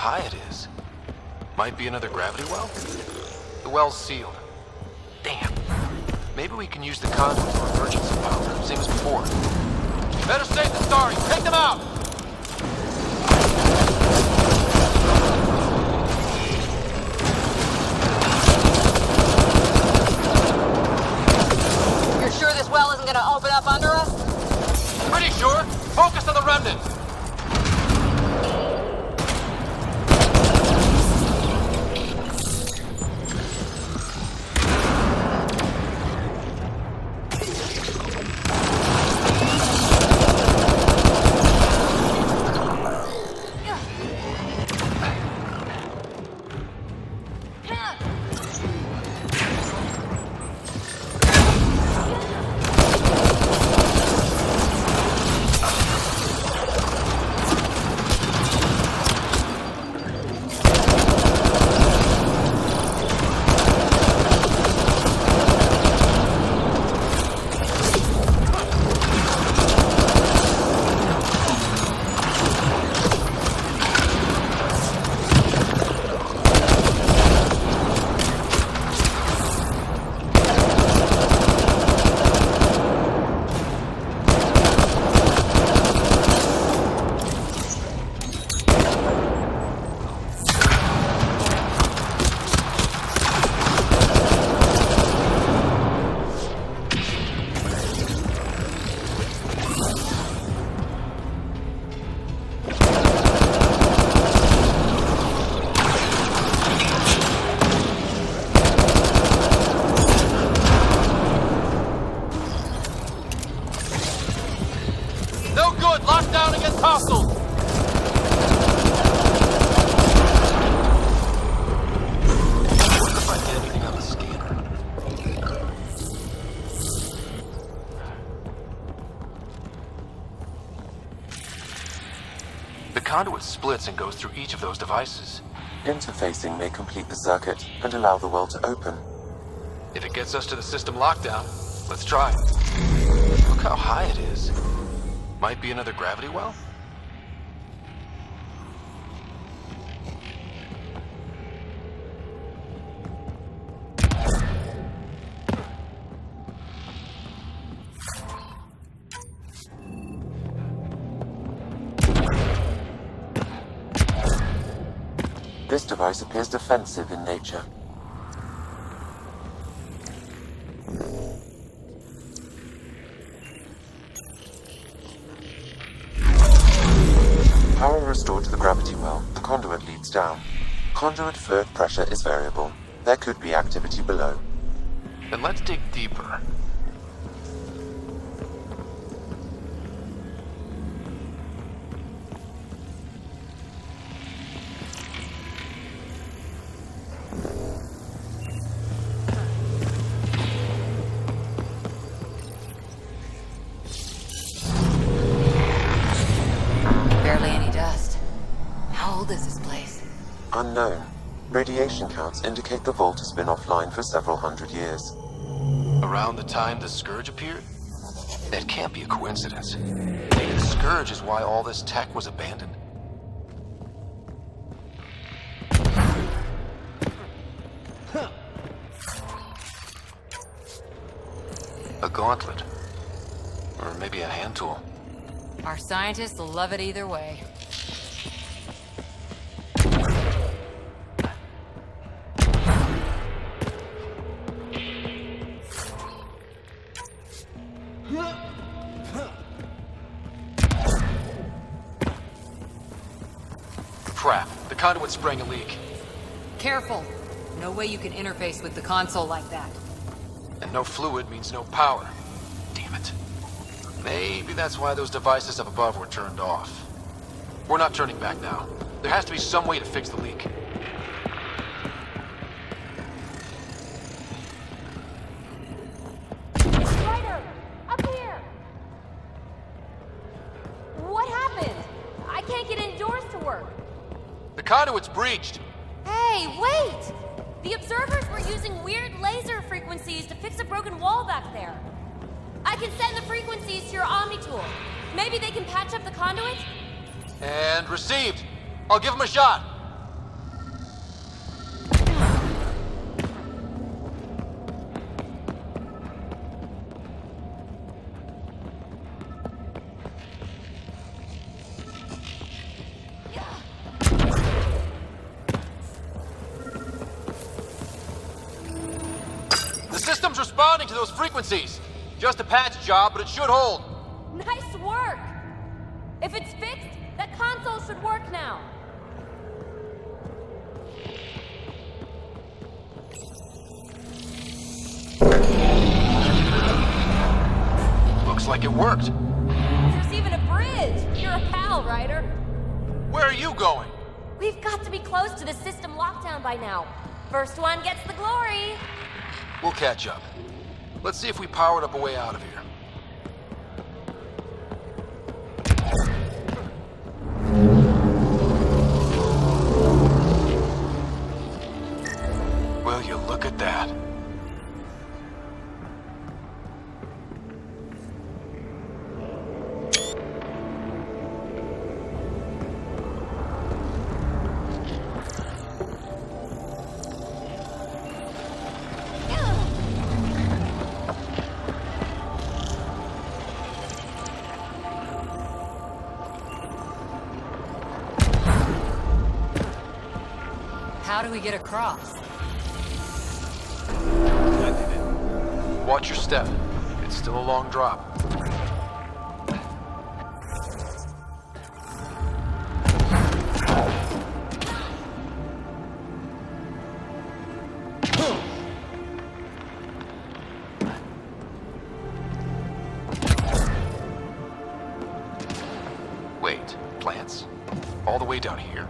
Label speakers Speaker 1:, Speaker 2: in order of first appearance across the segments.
Speaker 1: high it is. Might be another gravity well? The well's sealed. Damn. Maybe we can use the conduit for emergency power, same as before. Better safe than sorry. Take them out!
Speaker 2: You're sure this well isn't gonna open up under us?
Speaker 1: Pretty sure. Focus on the remnant. The conduit splits and goes through each of those devices.
Speaker 3: Interfacing may complete the circuit and allow the well to open.
Speaker 1: If it gets us to the system lockdown, let's try. Look how high it is. Might be another gravity well?
Speaker 3: This device appears defensive in nature. Power restored to the gravity well. The conduit leads down. Conduit fluid pressure is variable. There could be activity below.
Speaker 1: Then let's dig deeper.
Speaker 3: Unknown. Radiation counts indicate the vault has been offline for several hundred years.
Speaker 1: Around the time the Scourge appeared? That can't be a coincidence. Maybe the Scourge is why all this tech was abandoned. A gauntlet. Or maybe a hand tool.
Speaker 2: Our scientists will love it either way.
Speaker 1: Crap. The conduit's spraying a leak.
Speaker 2: Careful. No way you can interface with the console like that.
Speaker 1: And no fluid means no power. Damn it. Maybe that's why those devices up above were turned off. We're not turning back now. There has to be some way to fix the leak.
Speaker 4: Ryder! Up here! What happened? I can't get indoors to work.
Speaker 1: The conduit's breached.
Speaker 4: Hey, wait! The observers were using weird laser frequencies to fix a broken wall back there. I can send the frequencies to your Omni tool. Maybe they can patch up the conduit?
Speaker 1: And received. I'll give him a shot. The system's responding to those frequencies. Just a patch job, but it should hold.
Speaker 4: Nice work! If it's fixed, that console should work now.
Speaker 1: Looks like it worked.
Speaker 4: There's even a bridge. You're a pal, Ryder.
Speaker 1: Where are you going?
Speaker 4: We've got to be close to the system lockdown by now. First one gets the glory.
Speaker 1: We'll catch up. Let's see if we powered up a way out of here. Will you look at that?
Speaker 2: How do we get across?
Speaker 1: Watch your step. It's still a long drop. Wait, plants? All the way down here?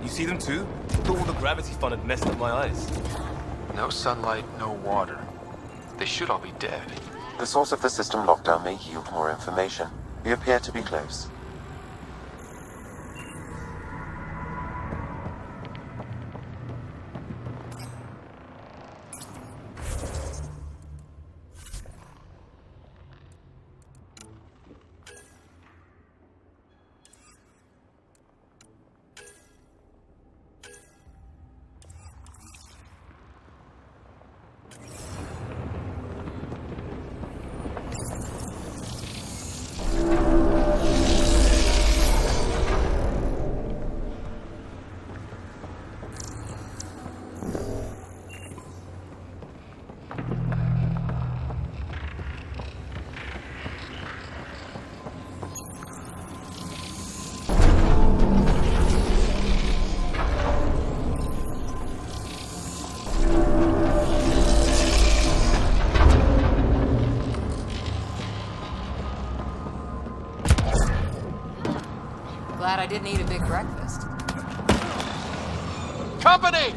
Speaker 5: You see them too? Thought all the gravity fun had messed up my eyes.
Speaker 1: No sunlight, no water. They should all be dead.
Speaker 3: The source of the system lockdown may yield more information. We appear to be close.
Speaker 2: Glad I didn't eat a big breakfast.
Speaker 1: Company!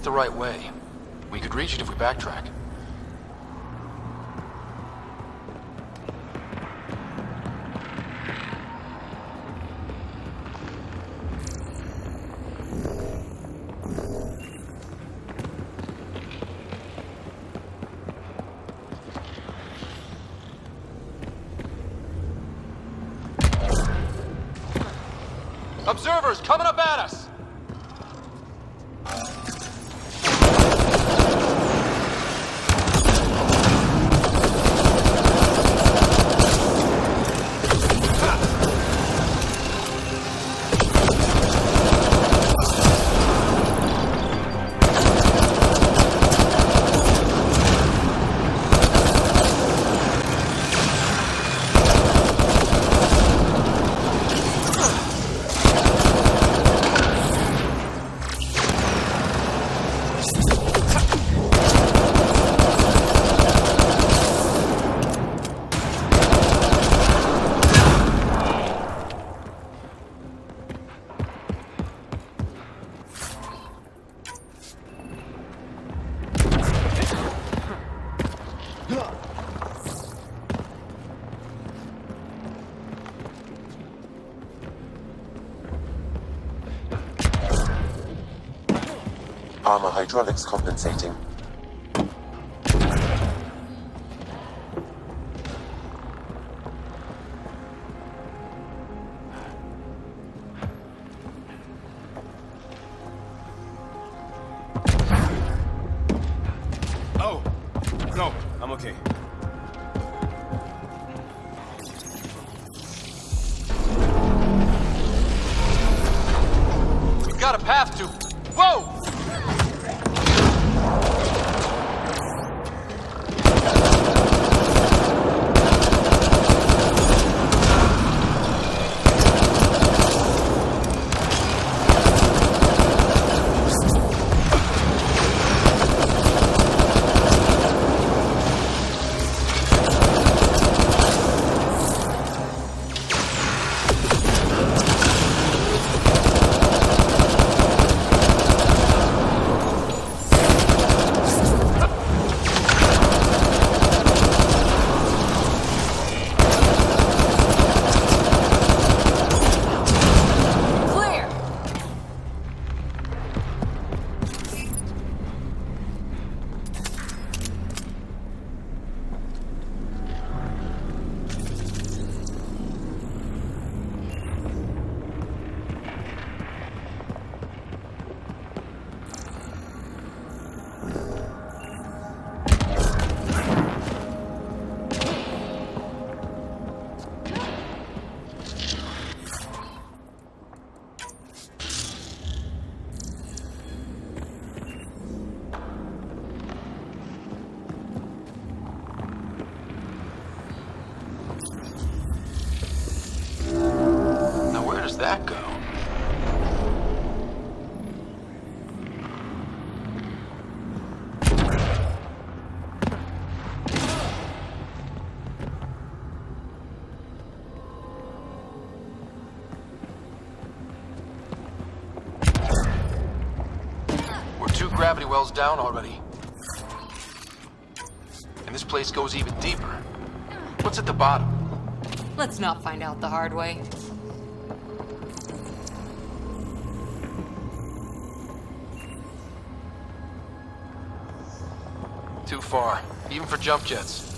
Speaker 1: the right way. We could reach it if we backtrack. Observers coming up at us!
Speaker 3: Armor hydraulics compensating.
Speaker 5: Oh! No, I'm okay.
Speaker 1: We've got a path to... Whoa! Does that go? We're 2 gravity wells down already. And this place goes even deeper. What's at the bottom?
Speaker 2: Let's not find out the hard way.
Speaker 1: Too far, even for jump jets.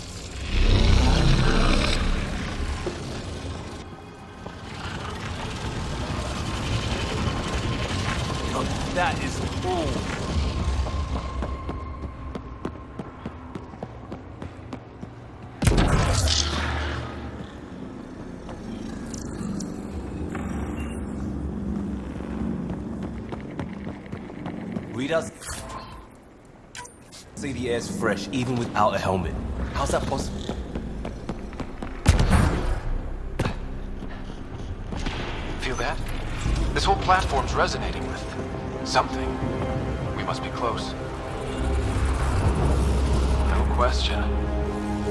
Speaker 5: Oh, that is cool. Readouts say the air's fresh even without a helmet. How's that possible?
Speaker 1: Feel that? This whole platform's resonating with something. We must be close. No question.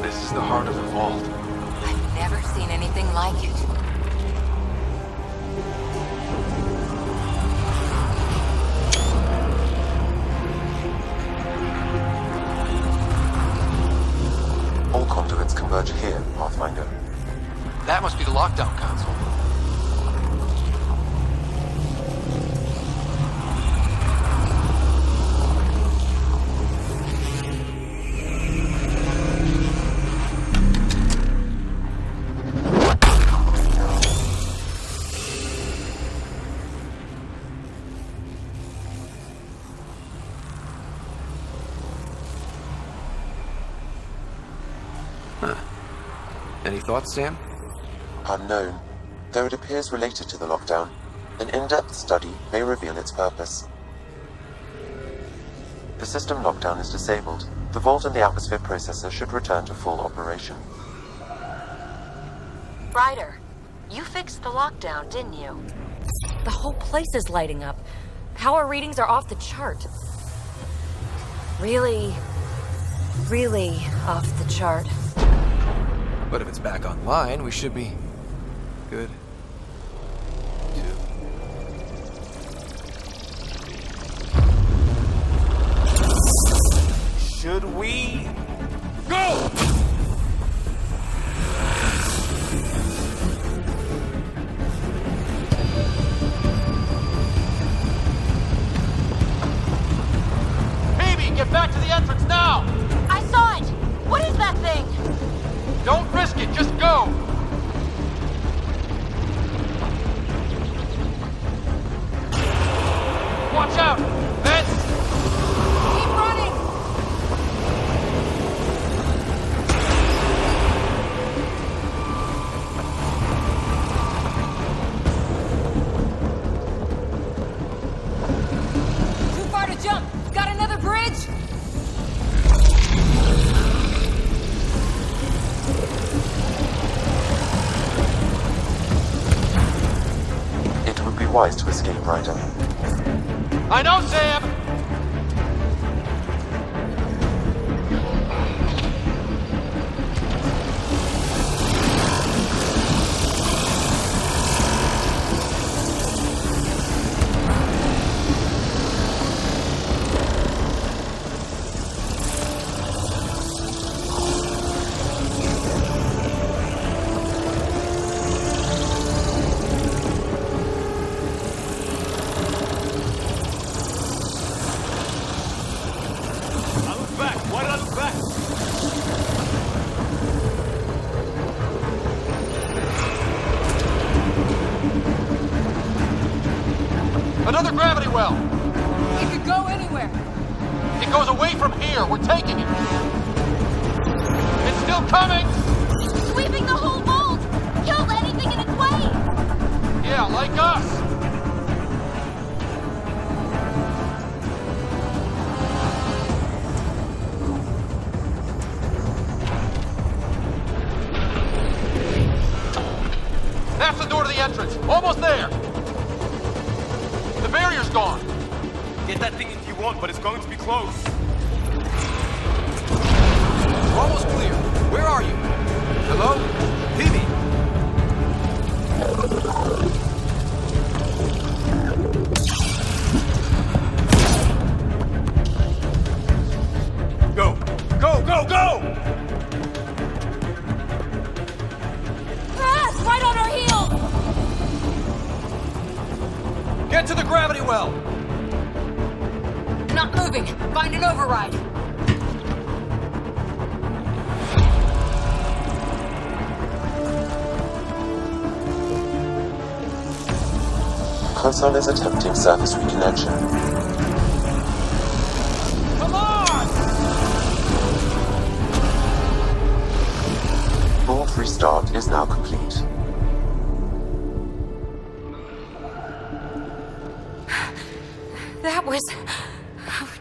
Speaker 1: This is the heart of the vault.
Speaker 2: I've never seen anything like it.
Speaker 3: converge here, Pathfinder.
Speaker 1: That must be the lockdown console. Any thoughts, Sam?
Speaker 3: Unknown, though it appears related to the lockdown. An in-depth study may reveal its purpose. The system lockdown is disabled. The vault and the atmosphere processor should return to full operation.
Speaker 2: Ryder, you fixed the lockdown, didn't you? The whole place is lighting up. Power readings are off the chart. Really off the chart.
Speaker 1: But if it's back online, we should be good.
Speaker 5: Should we go?
Speaker 1: Baby, get back to the entrance now!
Speaker 4: I saw it! What is that thing?
Speaker 1: Don't risk it, just go! Watch out! Vents!
Speaker 2: Keep running! Too far to jump! Got another bridge?
Speaker 3: It would be wise to escape, Ryder.
Speaker 1: I know, Sam! Another gravity well!
Speaker 2: It could go anywhere.
Speaker 1: It goes away from here. We're taking it. It's still coming!
Speaker 4: Sweeping the whole vault! Killed anything in its way!
Speaker 1: Yeah, like us! That's the door to the entrance. Almost there. The barrier's gone.
Speaker 5: Get that thing if you want, but it's going to be close.
Speaker 1: We're almost clear. Where are you? Hello? Phoebe?
Speaker 5: Go! Go, go, go!
Speaker 4: Ah, it's right on our heels!
Speaker 1: Get to the gravity well!
Speaker 2: Not moving. Find an override.
Speaker 3: Console is attempting surface reconnection.
Speaker 1: Come on!
Speaker 3: Vault restart is now complete.
Speaker 2: That was...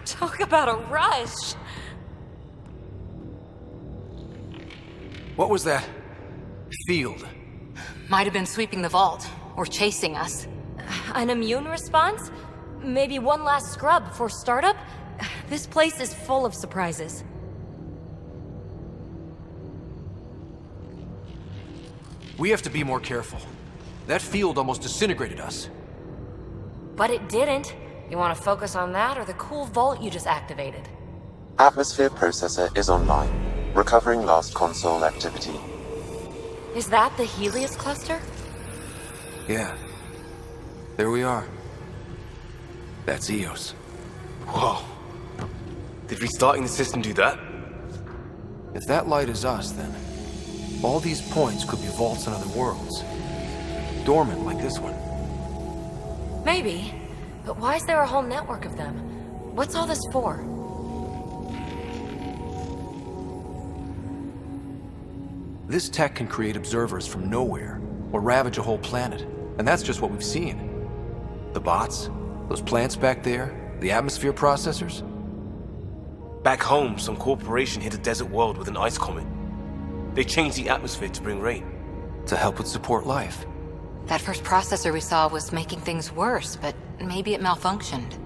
Speaker 2: Talk about a rush.
Speaker 1: What was that? Field.
Speaker 2: Might have been sweeping the vault, or chasing us.
Speaker 4: An immune response? Maybe one last scrub before startup?
Speaker 2: This place is full of surprises.
Speaker 1: We have to be more careful. That field almost disintegrated us.
Speaker 2: But it didn't. You want to focus on that or the cool vault you just activated?
Speaker 3: Atmosphere processor is online. Recovering last console activity.
Speaker 2: Is that the Helios cluster?
Speaker 1: Yeah. There we are. That's Eos.
Speaker 5: Whoa. Did restarting the system do that?
Speaker 1: If that light is us, then all these points could be vaults in other worlds. Dormant like this one.
Speaker 2: Maybe. But why is there a whole network of them? What's all this for?
Speaker 1: This tech can create observers from nowhere, or ravage a whole planet. And that's just what we've seen. The bots, those plants back there, the atmosphere processors.
Speaker 5: Back home, some corporation hit a desert world with an ice comet. They changed the atmosphere to bring rain.
Speaker 1: To help with support life.
Speaker 6: That first processor we saw was making things worse, but maybe it malfunctioned.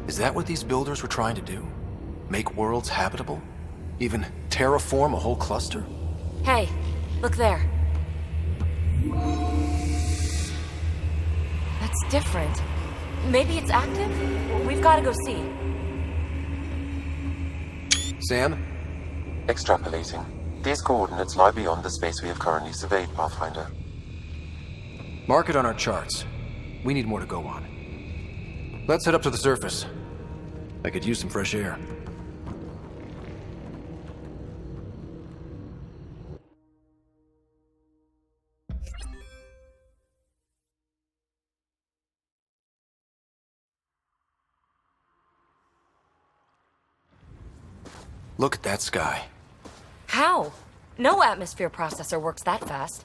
Speaker 1: Is that what these builders were trying to do? Make worlds habitable? Even terraform a whole cluster?
Speaker 2: Hey, look there. That's different. Maybe it's active? We've got to go see.
Speaker 1: Sam?
Speaker 3: Extrapolating. These coordinates lie beyond the space we have currently surveyed, Pathfinder.
Speaker 1: Mark it on our charts. We need more to go on. Let's head up to the surface. I could use some fresh air. Look at that sky.
Speaker 2: How? No atmosphere processor works that fast.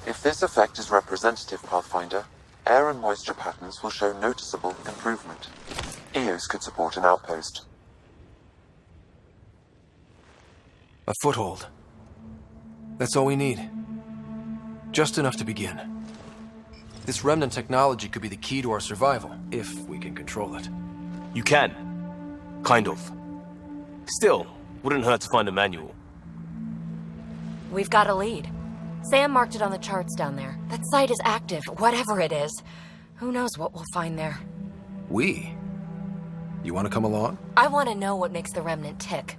Speaker 3: If this effect is representative, Pathfinder, air and moisture patterns will show noticeable improvement. Eos could support an outpost.
Speaker 1: A foothold. That's all we need. Just enough to begin. This remnant technology could be the key to our survival, if we can control it.
Speaker 5: You can. Kind of. Still, wouldn't hurt to find a manual.
Speaker 2: We've got a lead. Sam marked it on the charts down there. That site is active, whatever it is. Who knows what we'll find there.
Speaker 1: We? You want to come along?
Speaker 2: I want to know what makes the Remnant tick.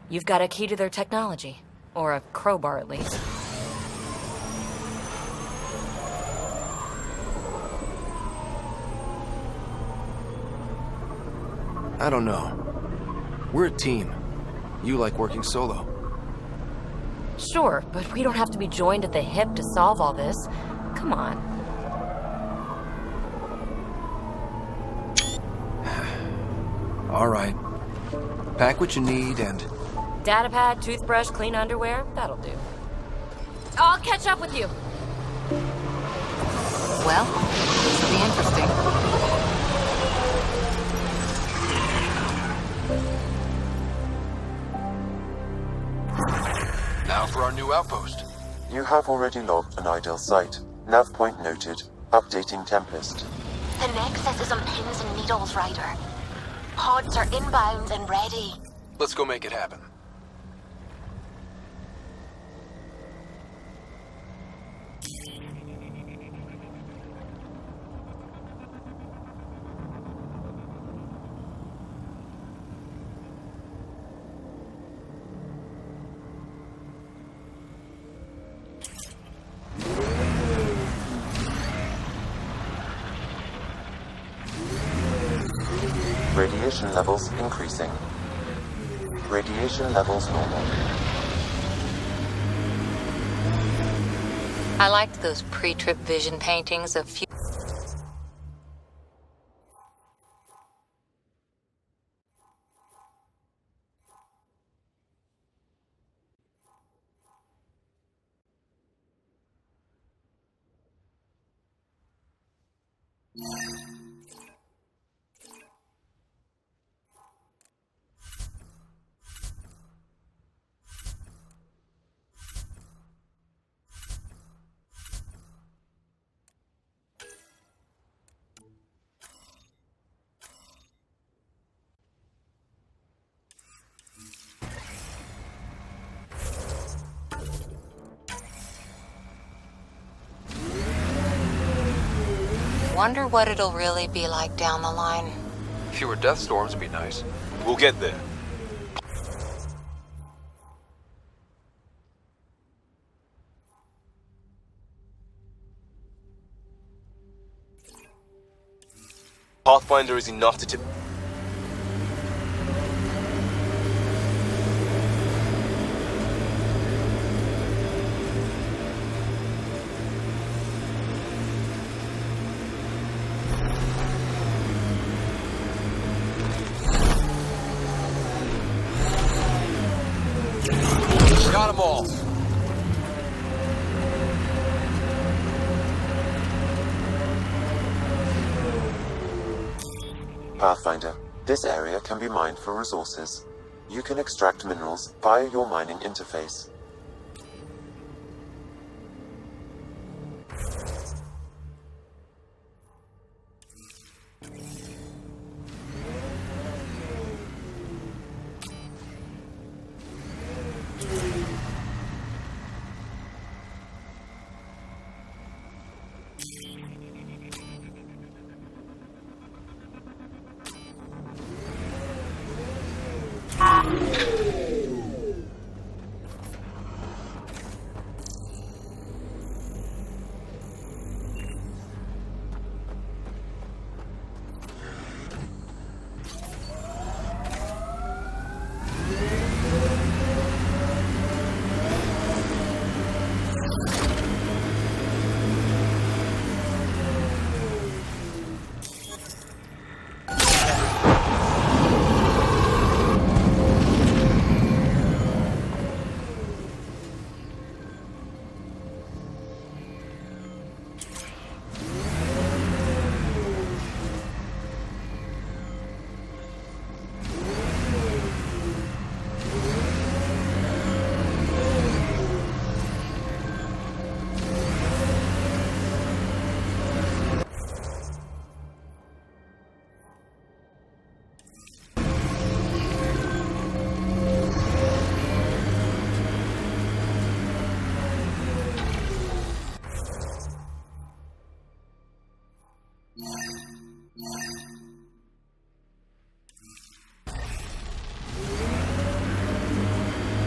Speaker 2: You've got a key to their technology. Or a crowbar, at least.
Speaker 1: I don't know. We're a team. You like working solo.
Speaker 2: Sure, but we don't have to be joined at the hip to solve all this. Come on.
Speaker 1: All right. Pack what you need and...
Speaker 2: Datapad, toothbrush, clean underwear, that'll do. I'll catch up with you.
Speaker 6: Well, this will be interesting.
Speaker 1: Now for our new outpost.
Speaker 3: You have already logged an ideal site. Nav point noted. Updating Tempest.
Speaker 7: The Nexus is on pins and needles, Ryder. Pods are inbound and ready.
Speaker 1: Let's go make it happen.
Speaker 3: Radiation levels increasing. Radiation levels normal.
Speaker 6: I liked those pre-trip vision paintings of Wonder what it'll really be like down the line.
Speaker 1: Fewer death storms would be nice.
Speaker 5: We'll get there. Pathfinder is enough to tip...
Speaker 1: Got them all.
Speaker 3: Pathfinder, this area can be mined for resources. You can extract minerals via your mining interface.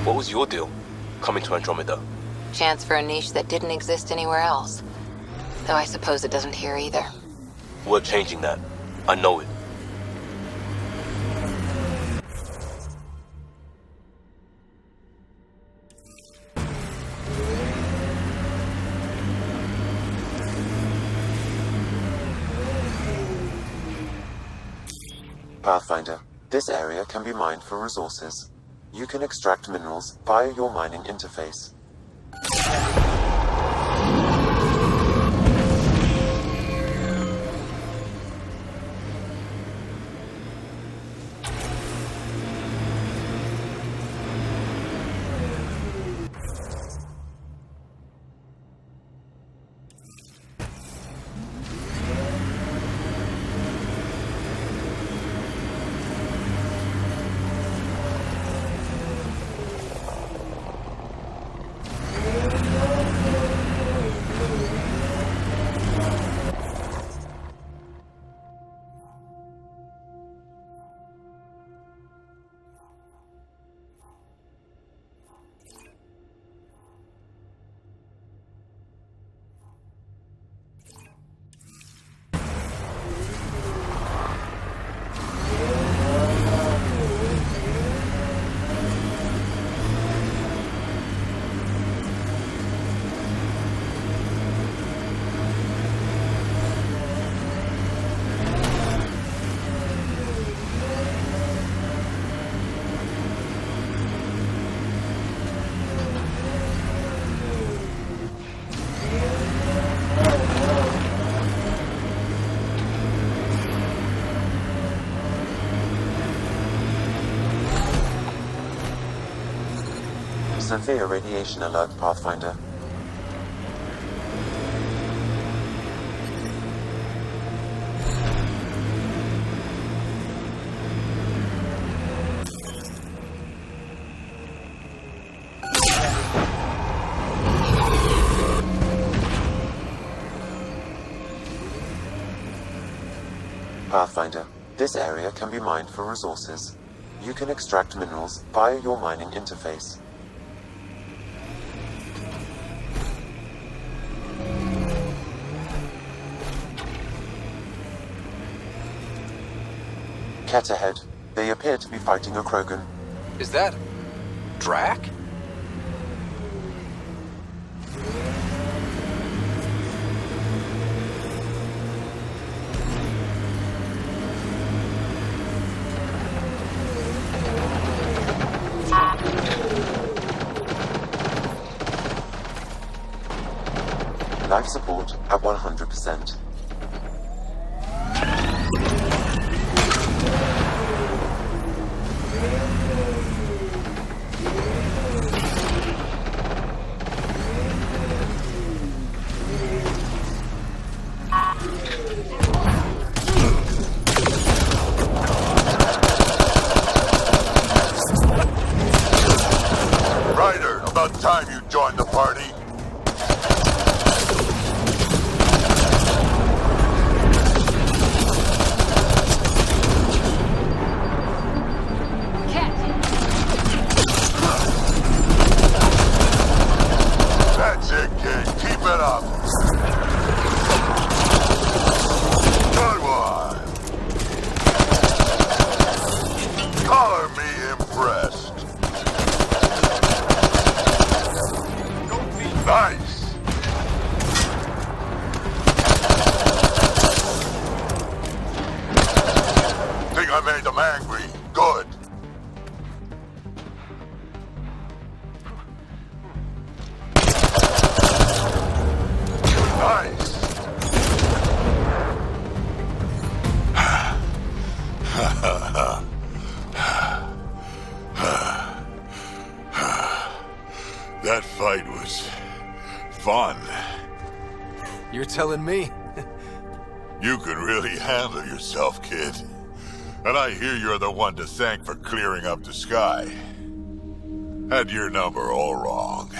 Speaker 5: What was your deal, coming to Andromeda?
Speaker 6: Chance for a niche that didn't exist anywhere else. Though I suppose it doesn't here either.
Speaker 5: We're changing that. I know it.
Speaker 3: Pathfinder, this area can be mined for resources. You can extract minerals via your mining interface. Severe radiation alert, Pathfinder. Pathfinder, this area can be mined for resources. You can extract minerals via your mining interface. Ket ahead. They appear to be fighting a Krogan.
Speaker 1: Is that... Drac?
Speaker 3: Life support at 100%.
Speaker 8: Ryder, about time you joined the party. That's it, kid. Keep it up. Good one. Color me impressed. Nice. Think I made them angry. Good. Nice. That fight was fun.
Speaker 1: You're telling me?
Speaker 8: You could really handle yourself, kid. And I hear you're the one to thank for clearing up the sky. Had your number all wrong.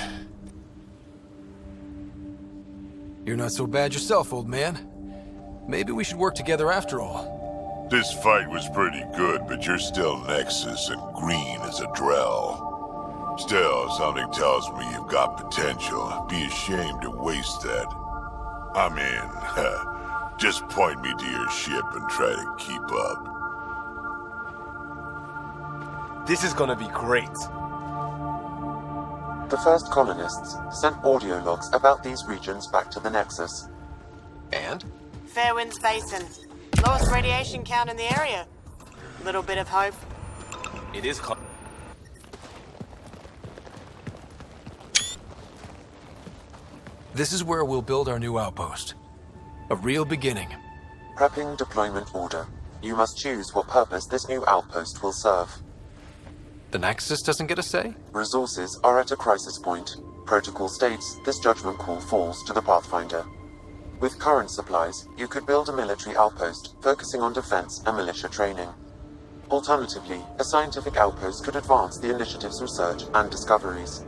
Speaker 1: You're not so bad yourself, old man. Maybe we should work together after all.
Speaker 8: This fight was pretty good, but you're still Nexus and green as a Drell. Still, something tells me you've got potential. Be ashamed to waste that. I mean, just point me to your ship and try to keep up.
Speaker 5: This is gonna be great.
Speaker 3: The first colonists sent audio logs about these regions back to the Nexus.
Speaker 1: And?
Speaker 9: Fair winds facing. Lowest radiation count in the area. Little bit of hope.
Speaker 5: It is
Speaker 1: This is where we'll build our new outpost. A real beginning.
Speaker 3: Prepping deployment order. You must choose what purpose this new outpost will serve.
Speaker 1: The Nexus doesn't get a say?
Speaker 3: Resources are at a crisis point. Protocol states this judgment call falls to the Pathfinder. With current supplies, you could build a military outpost focusing on defense and militia training. Alternatively, a scientific outpost could advance the initiative's research and discoveries.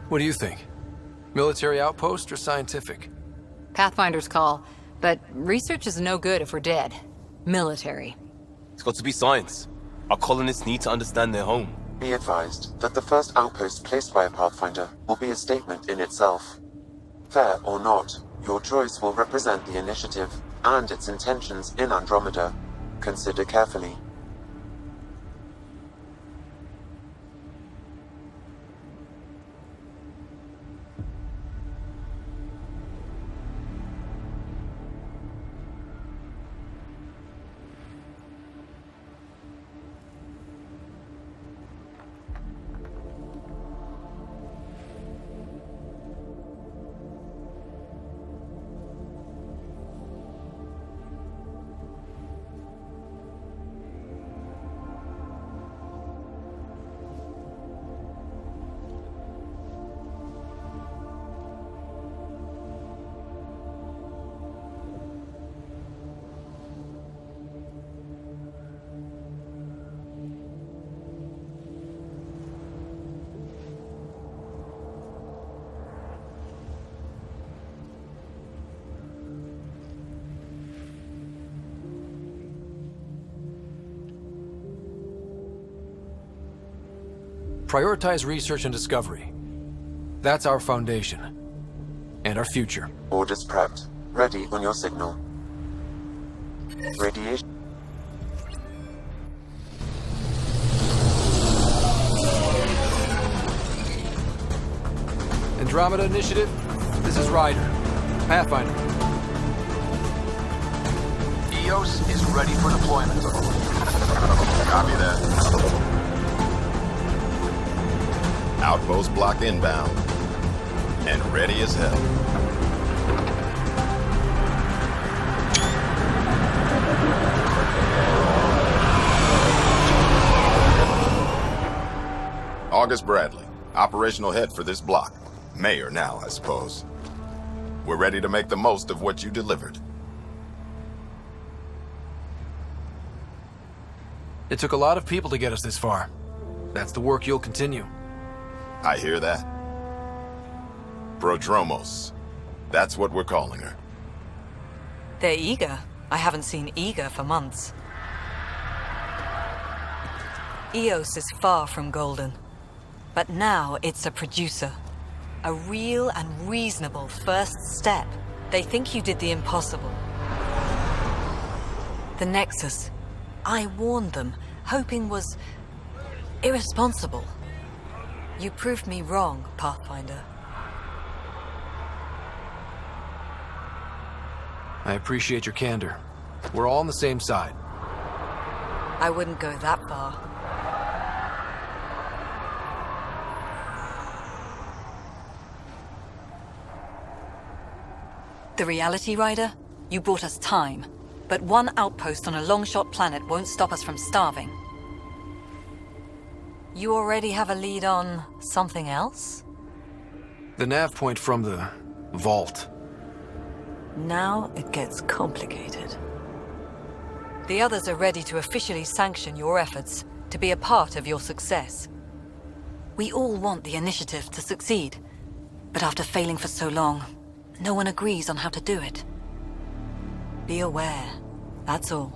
Speaker 1: What do you think? Military outpost or scientific?
Speaker 6: Pathfinder's call, but research is no good if we're dead. Military.
Speaker 5: It's got to be science. Our colonists need to understand their home.
Speaker 3: Be advised that the first outpost placed by a Pathfinder will be a statement in itself. Fair or not, your choice will represent the initiative and its intentions in Andromeda. Consider carefully.
Speaker 1: Prioritize research and discovery. That's our foundation. And our future.
Speaker 3: Orders prepped. Ready on your signal. Radiation.
Speaker 1: Andromeda Initiative, this is Ryder. Pathfinder. EOS is ready for deployment.
Speaker 10: Copy that. Outpost block inbound. And ready as hell. August Bradley, operational head for this block. Mayor now, I suppose. We're ready to make the most of what you delivered.
Speaker 1: It took a lot of people to get us this far. That's the work you'll continue.
Speaker 10: I hear that. Prodromos. That's what we're calling her.
Speaker 11: They're eager. I haven't seen eager for months. EOS is far from golden. But now it's a producer. A real and reasonable first step. They think you did the impossible. The Nexus. I warned them, hoping was irresponsible. You proved me wrong, Pathfinder.
Speaker 1: I appreciate your candor. We're all on the same side.
Speaker 11: I wouldn't go that far. The Reality Rider? You brought us time. But one outpost on a long-shot planet won't stop us from starving. You already have a lead on something else?
Speaker 1: The nav point from the vault.
Speaker 11: Now it gets complicated. The others are ready to officially sanction your efforts, to be a part of your success. We all want the initiative to succeed, but after failing for so long, no one agrees on how to do it. Be aware, that's all.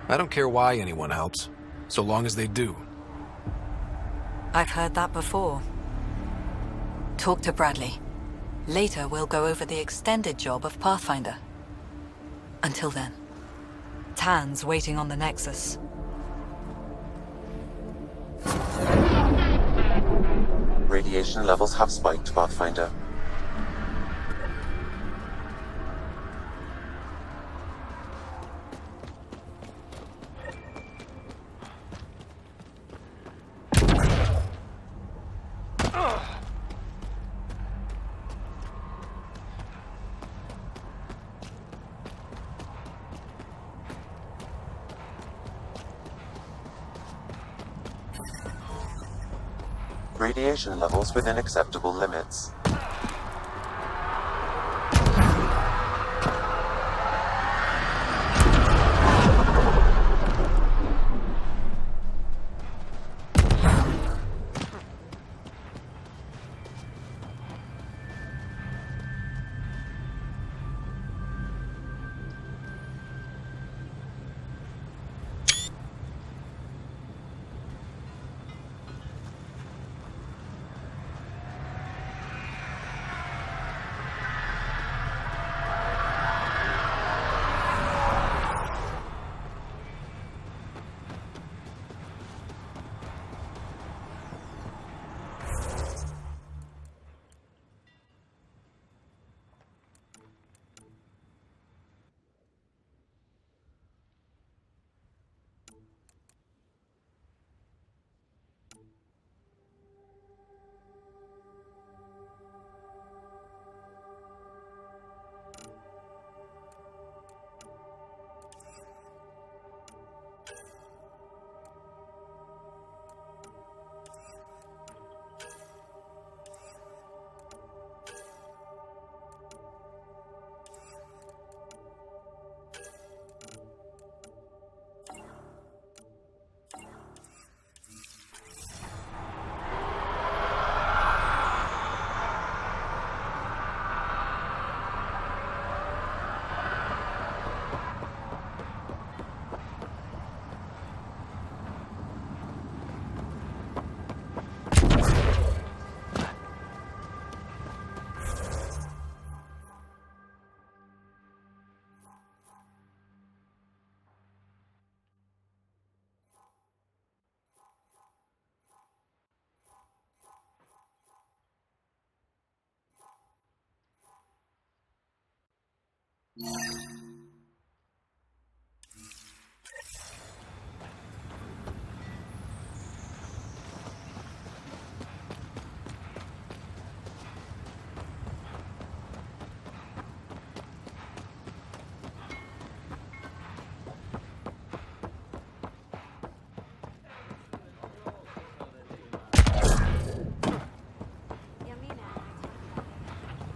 Speaker 1: I don't care why anyone helps, so long as they do.
Speaker 11: I've heard that before. Talk to Bradley. Later, we'll go over the extended job of Pathfinder. Until then, Tan's waiting on the Nexus.
Speaker 3: Radiation levels have spiked, Pathfinder. Radiation levels within acceptable limits.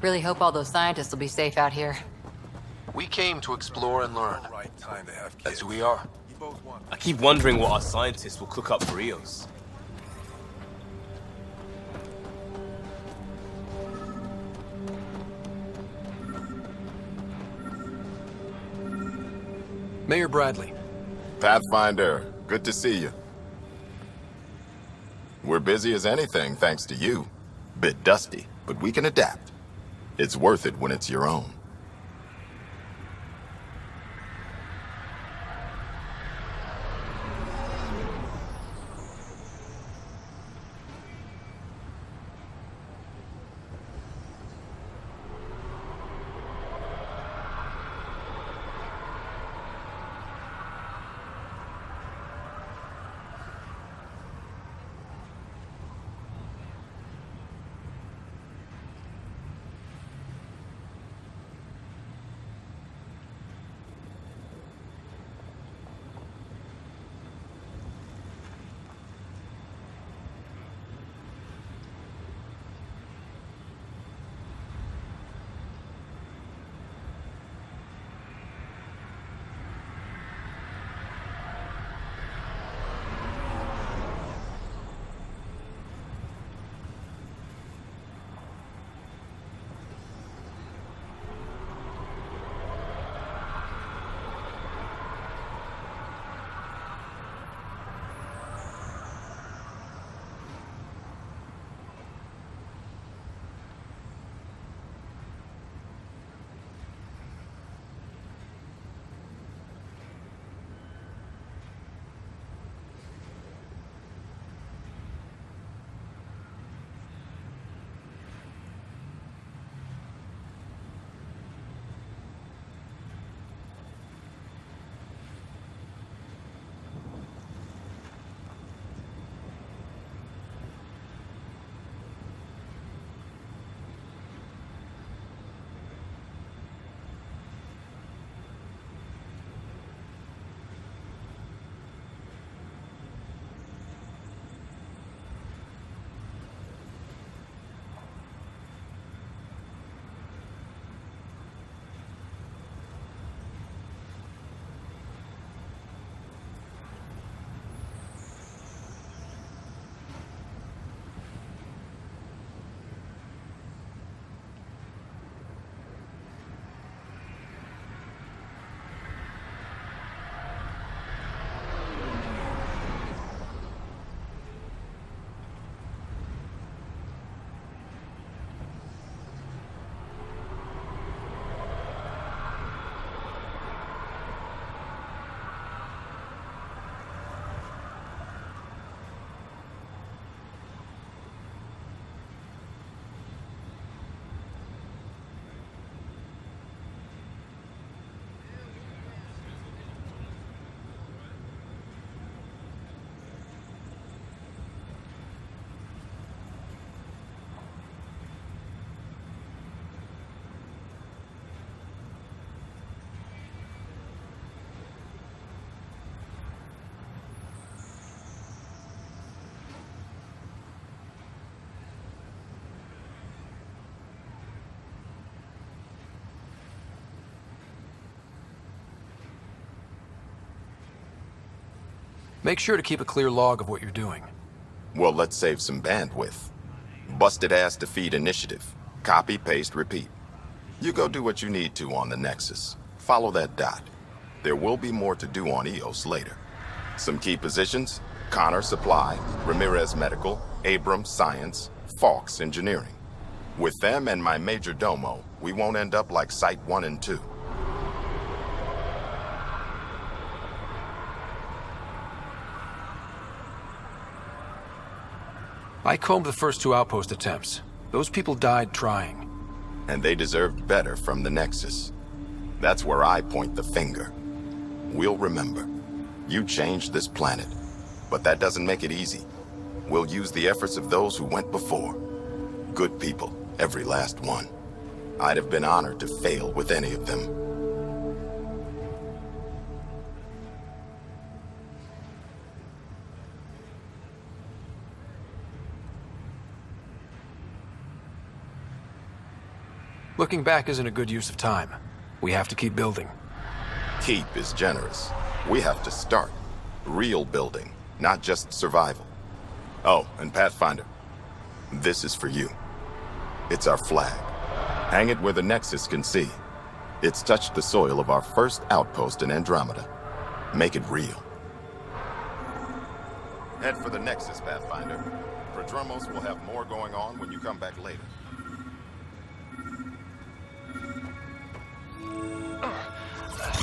Speaker 6: Really hope all those scientists will be safe out here.
Speaker 1: We came to explore and learn. That's who we are.
Speaker 5: I keep wondering what our scientists will cook up for Eos.
Speaker 1: Mayor Bradley.
Speaker 10: Pathfinder, good to see you. We're busy as anything thanks to you. Bit dusty, but we can adapt. It's worth it when it's your own.
Speaker 1: Make sure to keep a clear log of what you're doing.
Speaker 10: Well, let's save some bandwidth. Busted ass defeat initiative. Copy, paste, repeat. You go do what you need to on the Nexus. Follow that dot. There will be more to do on Eos later. Some key positions: Connor Supply, Ramirez Medical, Abrams Science, Fawkes Engineering. With them and my major domo, we won't end up like Site 1 and 2.
Speaker 1: I combed the first 2 outpost attempts. Those people died trying.
Speaker 10: And they deserved better from the Nexus. That's where I point the finger. We'll remember. You changed this planet. But that doesn't make it easy. We'll use the efforts of those who went before. Good people, every last one. I'd have been honored to fail with any of them.
Speaker 1: Looking back isn't a good use of time. We have to keep building.
Speaker 10: Keep is generous. We have to start. Real building, not just survival. Oh, and Pathfinder, this is for you. It's our flag. Hang it where the Nexus can see. It's touched the soil of our first outpost in Andromeda. Make it real. Head for the Nexus, Pathfinder. Prodromos will have more going on when you come back later.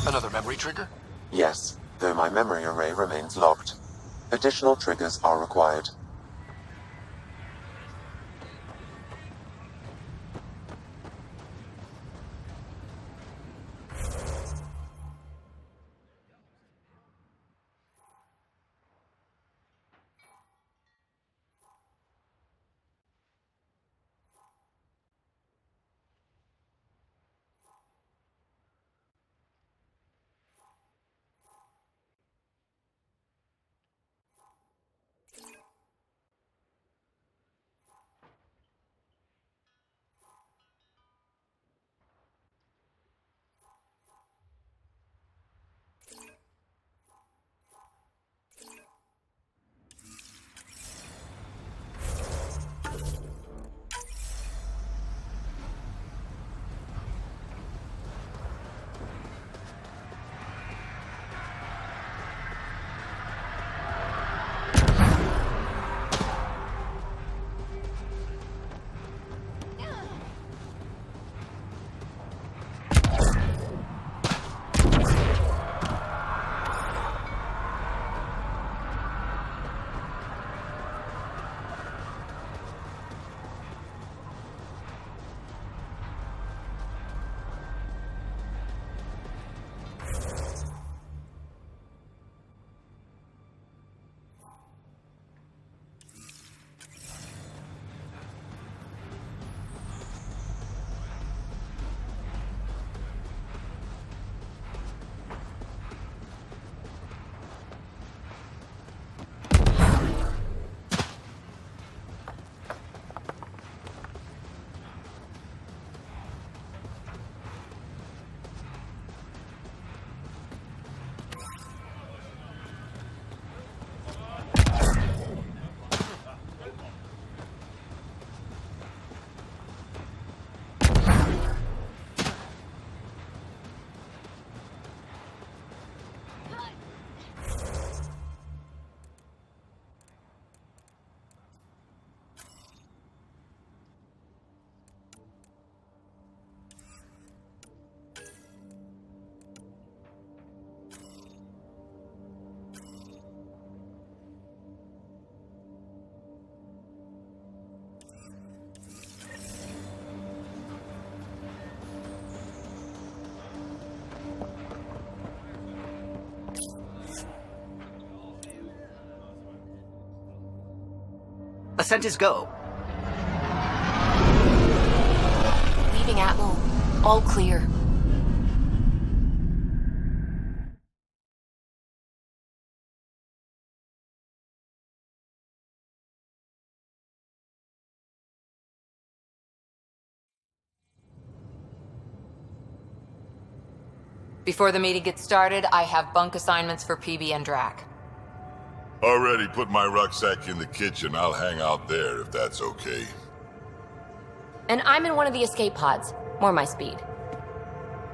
Speaker 1: Another memory trigger?
Speaker 3: Yes, though my memory array remains locked. Additional triggers are required.
Speaker 12: Ascent is go.
Speaker 2: Leaving Atmo. All clear.
Speaker 6: Before the meeting gets started, I have bunk assignments for PB and Drac.
Speaker 8: Already put my rucksack in the kitchen. I'll hang out there if that's okay.
Speaker 2: And I'm in one of the escape pods. More my speed.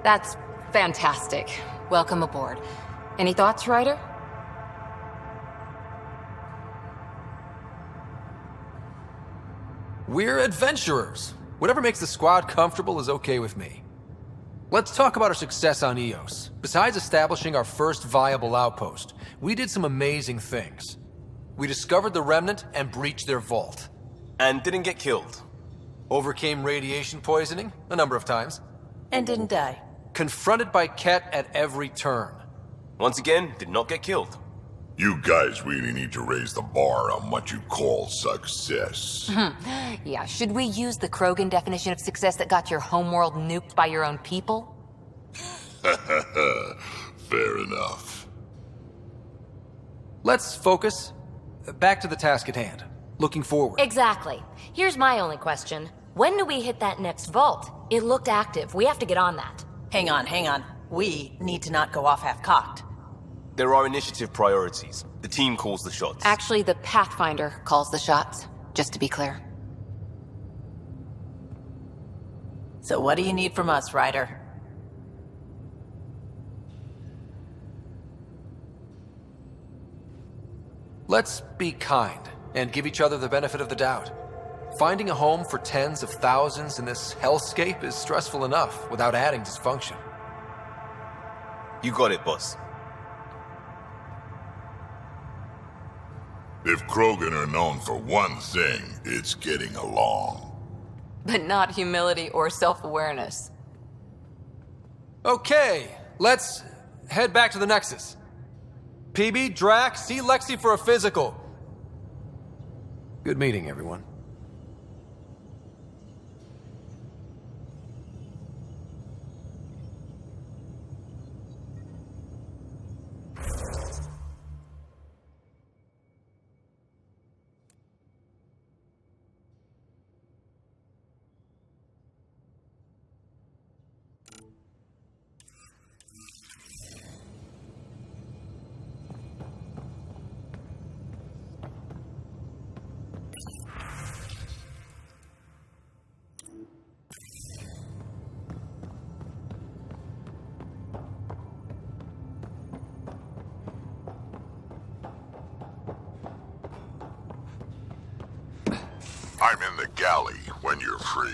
Speaker 6: That's fantastic. Welcome aboard. Any thoughts, Ryder?
Speaker 1: We're adventurers. Whatever makes the squad comfortable is okay with me. Let's talk about our success on Eos. Besides establishing our first viable outpost, we did some amazing things. We discovered the Remnant and breached their vault.
Speaker 5: And didn't get killed.
Speaker 1: Overcame radiation poisoning a number of times.
Speaker 11: And didn't die.
Speaker 1: Confronted by Ket at every turn.
Speaker 5: Once again, did not get killed.
Speaker 8: You guys really need to raise the bar on what you call success.
Speaker 6: Yeah, should we use the Krogan definition of success that got your homeworld nuked by your own people?
Speaker 8: Fair enough.
Speaker 1: Let's focus. Back to the task at hand. Looking forward.
Speaker 2: Exactly. Here's my only question. When do we hit that next vault? It looked active. We have to get on that.
Speaker 9: Hang on. We need to not go off half-cocked.
Speaker 5: There are initiative priorities. The team calls the shots.
Speaker 6: Actually, the Pathfinder calls the shots, just to be clear.
Speaker 9: So what do you need from us, Ryder?
Speaker 1: Let's be kind and give each other the benefit of the doubt. Finding a home for tens of thousands in this hellscape is stressful enough without adding dysfunction.
Speaker 5: You got it, boss.
Speaker 8: If Krogan are known for one thing, it's getting along.
Speaker 6: But not humility or self-awareness.
Speaker 1: Okay, let's head back to the Nexus. PB, Drac, see Lexi for a physical. Good meeting, everyone.
Speaker 8: I'm in the galley when you're free.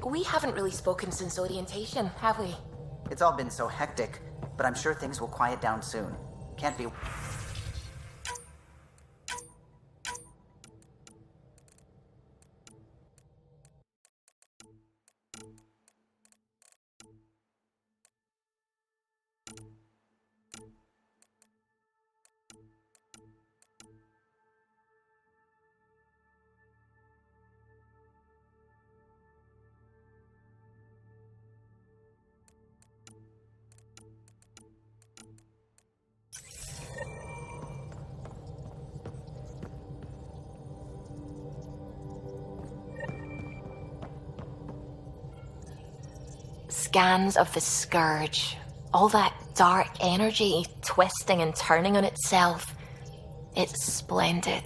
Speaker 7: We haven't really spoken since orientation, have we?
Speaker 12: It's all been so hectic, but I'm sure things will quiet down soon. Can't be...
Speaker 7: Scans of the Scourge. All that dark energy twisting and turning on itself. It's splendid.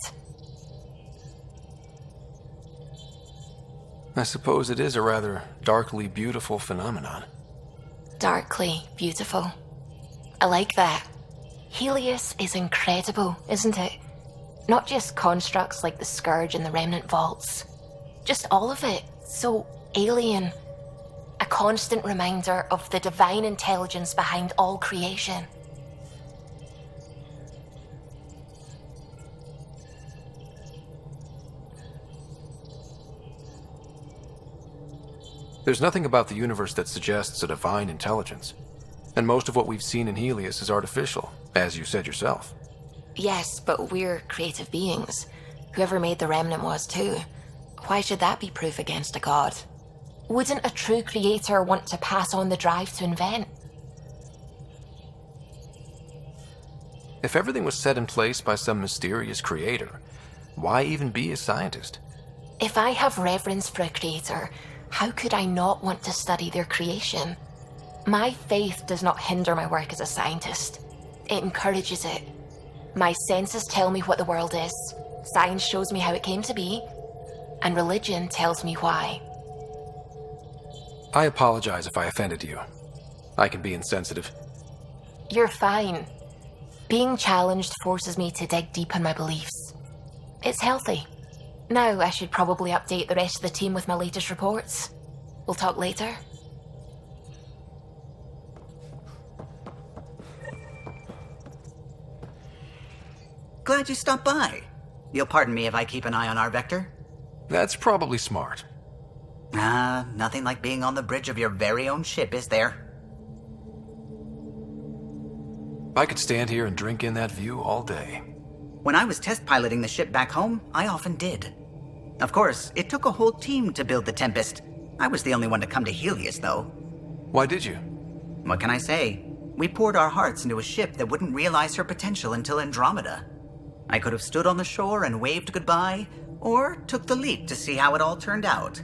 Speaker 1: I suppose it is a rather darkly beautiful phenomenon.
Speaker 7: Darkly beautiful. I like that. Helios is incredible, isn't it? Not just constructs like the Scourge and the Remnant Vaults. Just all of it. So alien. A constant reminder of the divine intelligence behind all creation.
Speaker 1: There's nothing about the universe that suggests a divine intelligence. And most of what we've seen in Helios is artificial, as you said yourself.
Speaker 7: Yes, but we're creative beings. Whoever made the Remnant was too. Why should that be proof against a god? Wouldn't a true creator want to pass on the drive to invent?
Speaker 1: If everything was set in place by some mysterious creator, why even be a scientist?
Speaker 7: If I have reverence for a creator, how could I not want to study their creation? My faith does not hinder my work as a scientist. It encourages it. My senses tell me what the world is, science shows me how it came to be, and religion tells me why.
Speaker 1: I apologize if I offended you. I can be insensitive.
Speaker 7: You're fine. Being challenged forces me to dig deep in my beliefs. It's healthy. Now I should probably update the rest of the team with my latest reports. We'll talk later.
Speaker 12: Glad you stopped by. You'll pardon me if I keep an eye on our vector?
Speaker 1: That's probably smart.
Speaker 12: Nothing like being on the bridge of your very own ship, is there?
Speaker 1: I could stand here and drink in that view all day.
Speaker 12: When I was test piloting the ship back home, I often did. Of course, it took a whole team to build the Tempest. I was the only one to come to Helios, though.
Speaker 1: Why did you?
Speaker 12: What can I say? We poured our hearts into a ship that wouldn't realize her potential until Andromeda. I could have stood on the shore and waved goodbye, or took the leap to see how it all turned out.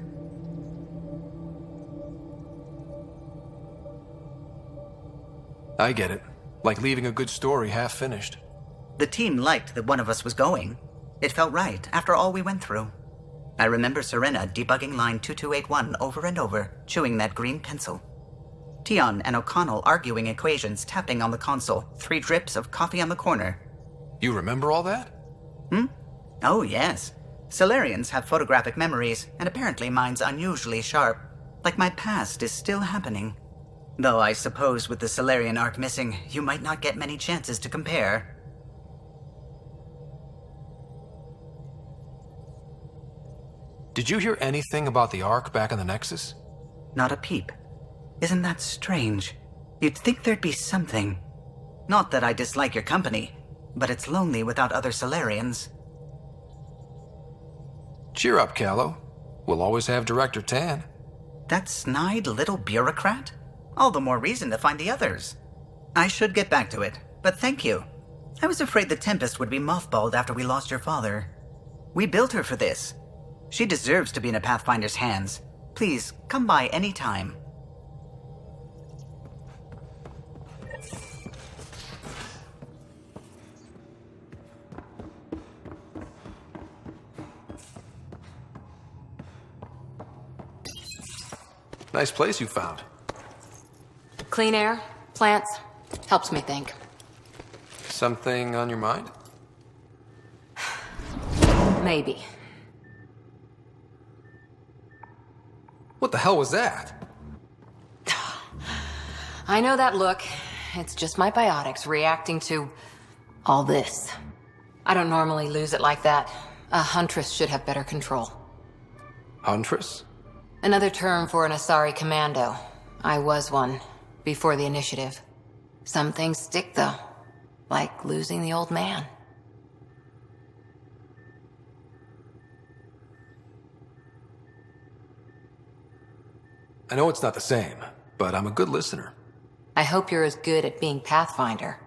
Speaker 1: I get it. Like leaving a good story half-finished.
Speaker 12: The team liked that one of us was going. It felt right after all we went through. I remember Serena debugging line 2281 over and over, chewing that green pencil. Tion and O'Connell arguing equations, tapping on the console, 3 drips of coffee on the corner.
Speaker 1: You remember all that?
Speaker 12: Oh, yes. Solarians have photographic memories, and apparently mine's unusually sharp. Like my past is still happening. Though I suppose with the Solarian arc missing, you might not get many chances to compare.
Speaker 1: Did you hear anything about the Ark back in the Nexus?
Speaker 12: Not a peep. Isn't that strange? You'd think there'd be something. Not that I dislike your company, but it's lonely without other Solarians.
Speaker 1: Cheer up, Callow. We'll always have Director Tan.
Speaker 12: That snide little bureaucrat? All the more reason to find the others. I should get back to it, but thank you. I was afraid the Tempest would be mothballed after we lost your father. We built her for this. She deserves to be in a Pathfinder's hands. Please, come by any time.
Speaker 1: Nice place you found.
Speaker 6: Clean air, plants, helps me think.
Speaker 1: Something on your mind?
Speaker 6: Maybe.
Speaker 1: What the hell was that?
Speaker 6: I know that look. It's just my biotics reacting to all this. I don't normally lose it like that. A huntress should have better control.
Speaker 1: Huntress?
Speaker 6: Another term for an Asari commando. I was one, before the initiative. Some things stick, though. Like losing the old man.
Speaker 1: I know it's not the same, but I'm a good listener.
Speaker 6: I hope you're as good at being Pathfinder.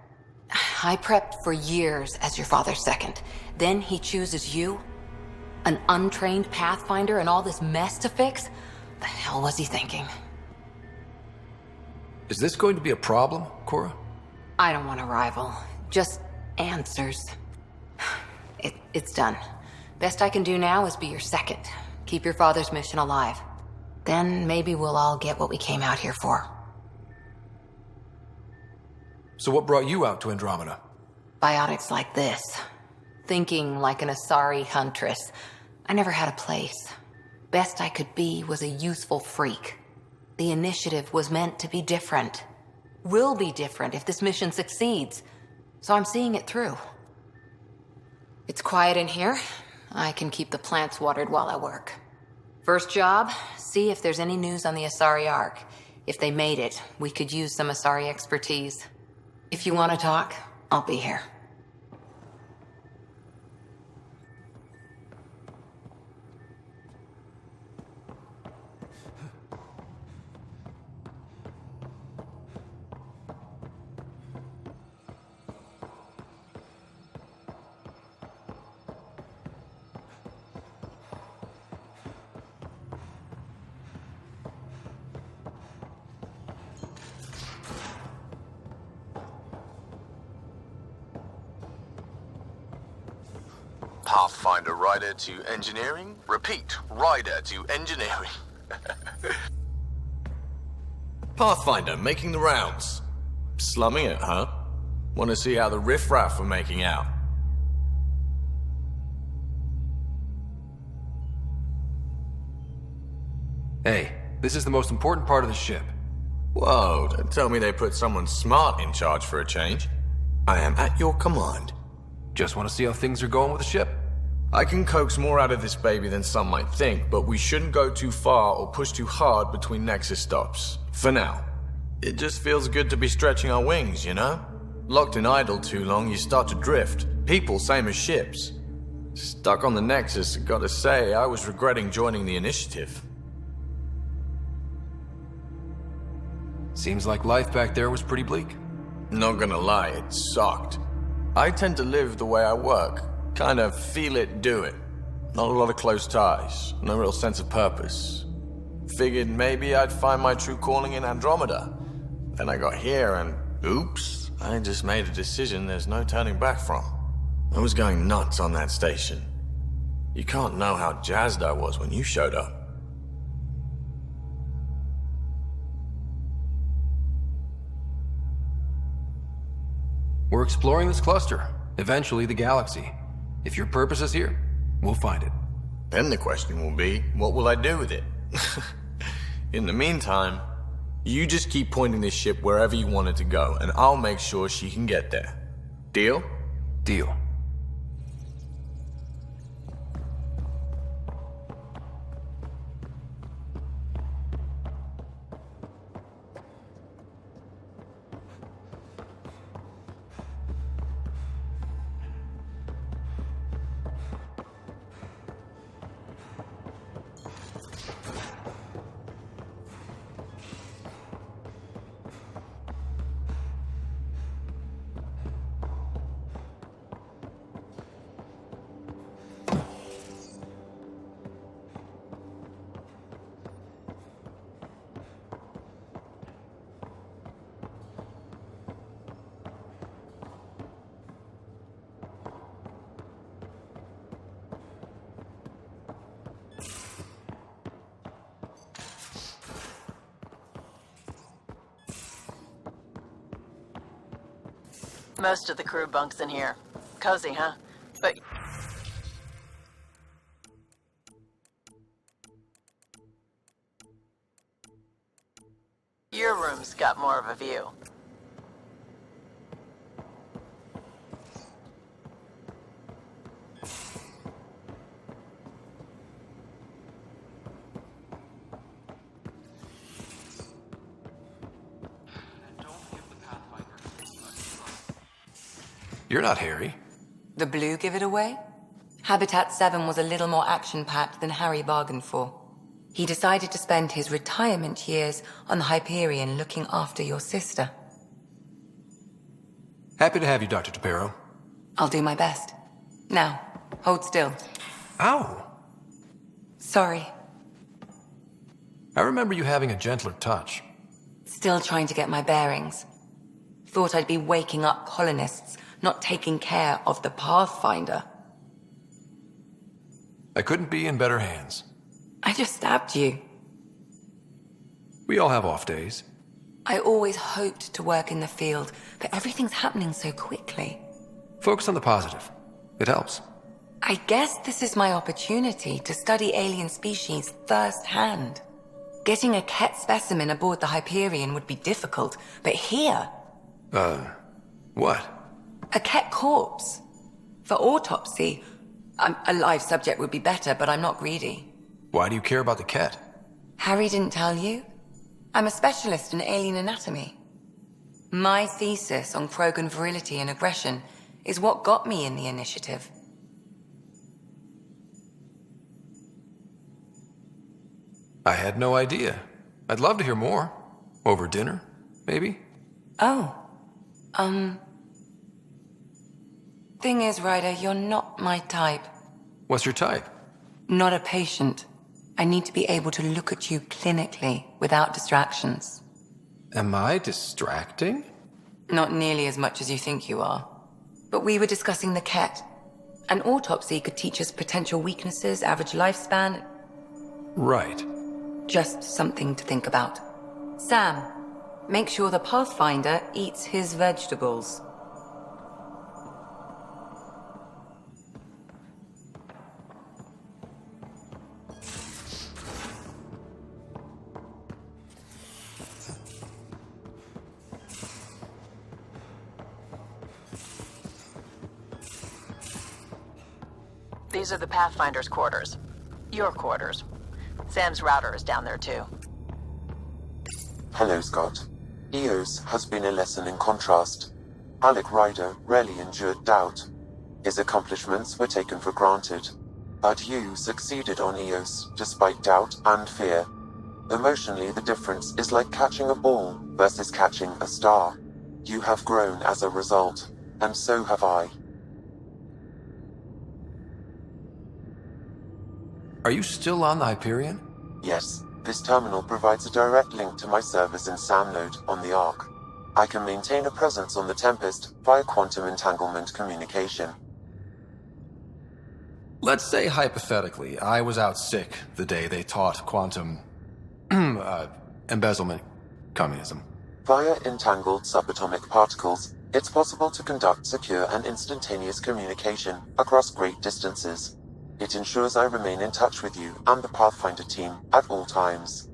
Speaker 6: I prepped for years as your father's second. Then he chooses you? An untrained Pathfinder and all this mess to fix? The hell was he thinking?
Speaker 1: Is this going to be a problem, Cora?
Speaker 6: I don't want a rival. Just answers. It's done. Best I can do now is be your second. Keep your father's mission alive. Then maybe we'll all get what we came out here for.
Speaker 1: So what brought you out to Andromeda?
Speaker 6: Biotics like this. Thinking like an Asari huntress. I never had a place. Best I could be was a useful freak. The initiative was meant to be different. Will be different if this mission succeeds. So I'm seeing it through. It's quiet in here. I can keep the plants watered while I work. First job, see if there's any news on the Asari Ark. If they made it, we could use some Asari expertise. If you want to talk, I'll be here.
Speaker 13: Pathfinder rider to engineering? Repeat, rider to engineering.
Speaker 14: Pathfinder making the rounds. Slumming it, huh? Want to see how the riffraff are making out?
Speaker 1: Hey, this is the most important part of the ship.
Speaker 14: Whoa, don't tell me they put someone smart in charge for a change. I am at your command.
Speaker 1: Just want to see how things are going with the ship?
Speaker 14: I can coax more out of this baby than some might think, but we shouldn't go too far or push too hard between Nexus stops. For now. It just feels good to be stretching our wings, you know? Locked in idle too long, you start to drift. People, same as ships. Stuck on the Nexus, gotta say, I was regretting joining the initiative.
Speaker 1: Seems like life back there was pretty bleak.
Speaker 14: Not gonna lie, it sucked. I tend to live the way I work. Kind of feel it, do it. Not a lot of close ties. No real sense of purpose. Figured maybe I'd find my true calling in Andromeda. Then I got here and oops, I just made a decision there's no turning back from. I was going nuts on that station. You can't know how jazzed I was when you showed up.
Speaker 1: We're exploring this cluster, eventually the galaxy. If your purpose is here, we'll find it.
Speaker 14: Then the question will be, what will I do with it? In the meantime, you just keep pointing this ship wherever you want it to go, and I'll make sure she can get there. Deal?
Speaker 1: Deal.
Speaker 15: Most of the crew bunks in here. Cozy, huh? But... your room's got more of a view.
Speaker 1: You're not Harry.
Speaker 6: The blue give it away? Habitat 7 was a little more action-packed than Harry bargained for. He decided to spend his retirement years on the Hyperion looking after your sister.
Speaker 1: Happy to have you, Dr. Tapero.
Speaker 6: I'll do my best. Now, hold still.
Speaker 1: Ow!
Speaker 6: Sorry.
Speaker 1: I remember you having a gentler touch.
Speaker 6: Still trying to get my bearings. Thought I'd be waking up colonists, not taking care of the Pathfinder.
Speaker 1: I couldn't be in better hands.
Speaker 6: I just stabbed you.
Speaker 1: We all have off days.
Speaker 6: I always hoped to work in the field, but everything's happening so quickly.
Speaker 1: Focus on the positive. It helps.
Speaker 6: I guess this is my opportunity to study alien species firsthand. Getting a Ket specimen aboard the Hyperion would be difficult, but here...
Speaker 1: What?
Speaker 6: A Ket corpse. For autopsy, a live subject would be better, but I'm not greedy.
Speaker 1: Why do you care about the Ket?
Speaker 6: Harry didn't tell you? I'm a specialist in alien anatomy. My thesis on Krogan virility and aggression is what got me in the initiative.
Speaker 1: I had no idea. I'd love to hear more. Over dinner, maybe?
Speaker 6: Oh. Thing is, Ryder, you're not my type.
Speaker 1: What's your type?
Speaker 6: Not a patient. I need to be able to look at you clinically without distractions.
Speaker 1: Am I distracting?
Speaker 6: Not nearly as much as you think you are. But we were discussing the Ket. An autopsy could teach us potential weaknesses, average lifespan.
Speaker 1: Right.
Speaker 6: Just something to think about. Sam, make sure the Pathfinder eats his vegetables.
Speaker 15: These are the Pathfinder's quarters. Your quarters. Sam's router is down there too.
Speaker 3: Hello, Scott. Eos has been a lesson in contrast. Alec Ryder rarely endured doubt. His accomplishments were taken for granted. But you succeeded on Eos, despite doubt and fear. Emotionally, the difference is like catching a ball versus catching a star. You have grown as a result, and so have I.
Speaker 1: Are you still on the Hyperion?
Speaker 3: Yes, this terminal provides a direct link to my servers in Samnode on the Ark. I can maintain a presence on the Tempest via quantum entanglement communication.
Speaker 1: Let's say, hypothetically, I was out sick the day they taught quantum... embezzlement communism.
Speaker 3: Via entangled subatomic particles, it's possible to conduct secure and instantaneous communication across great distances. It ensures I remain in touch with you and the Pathfinder team at all times.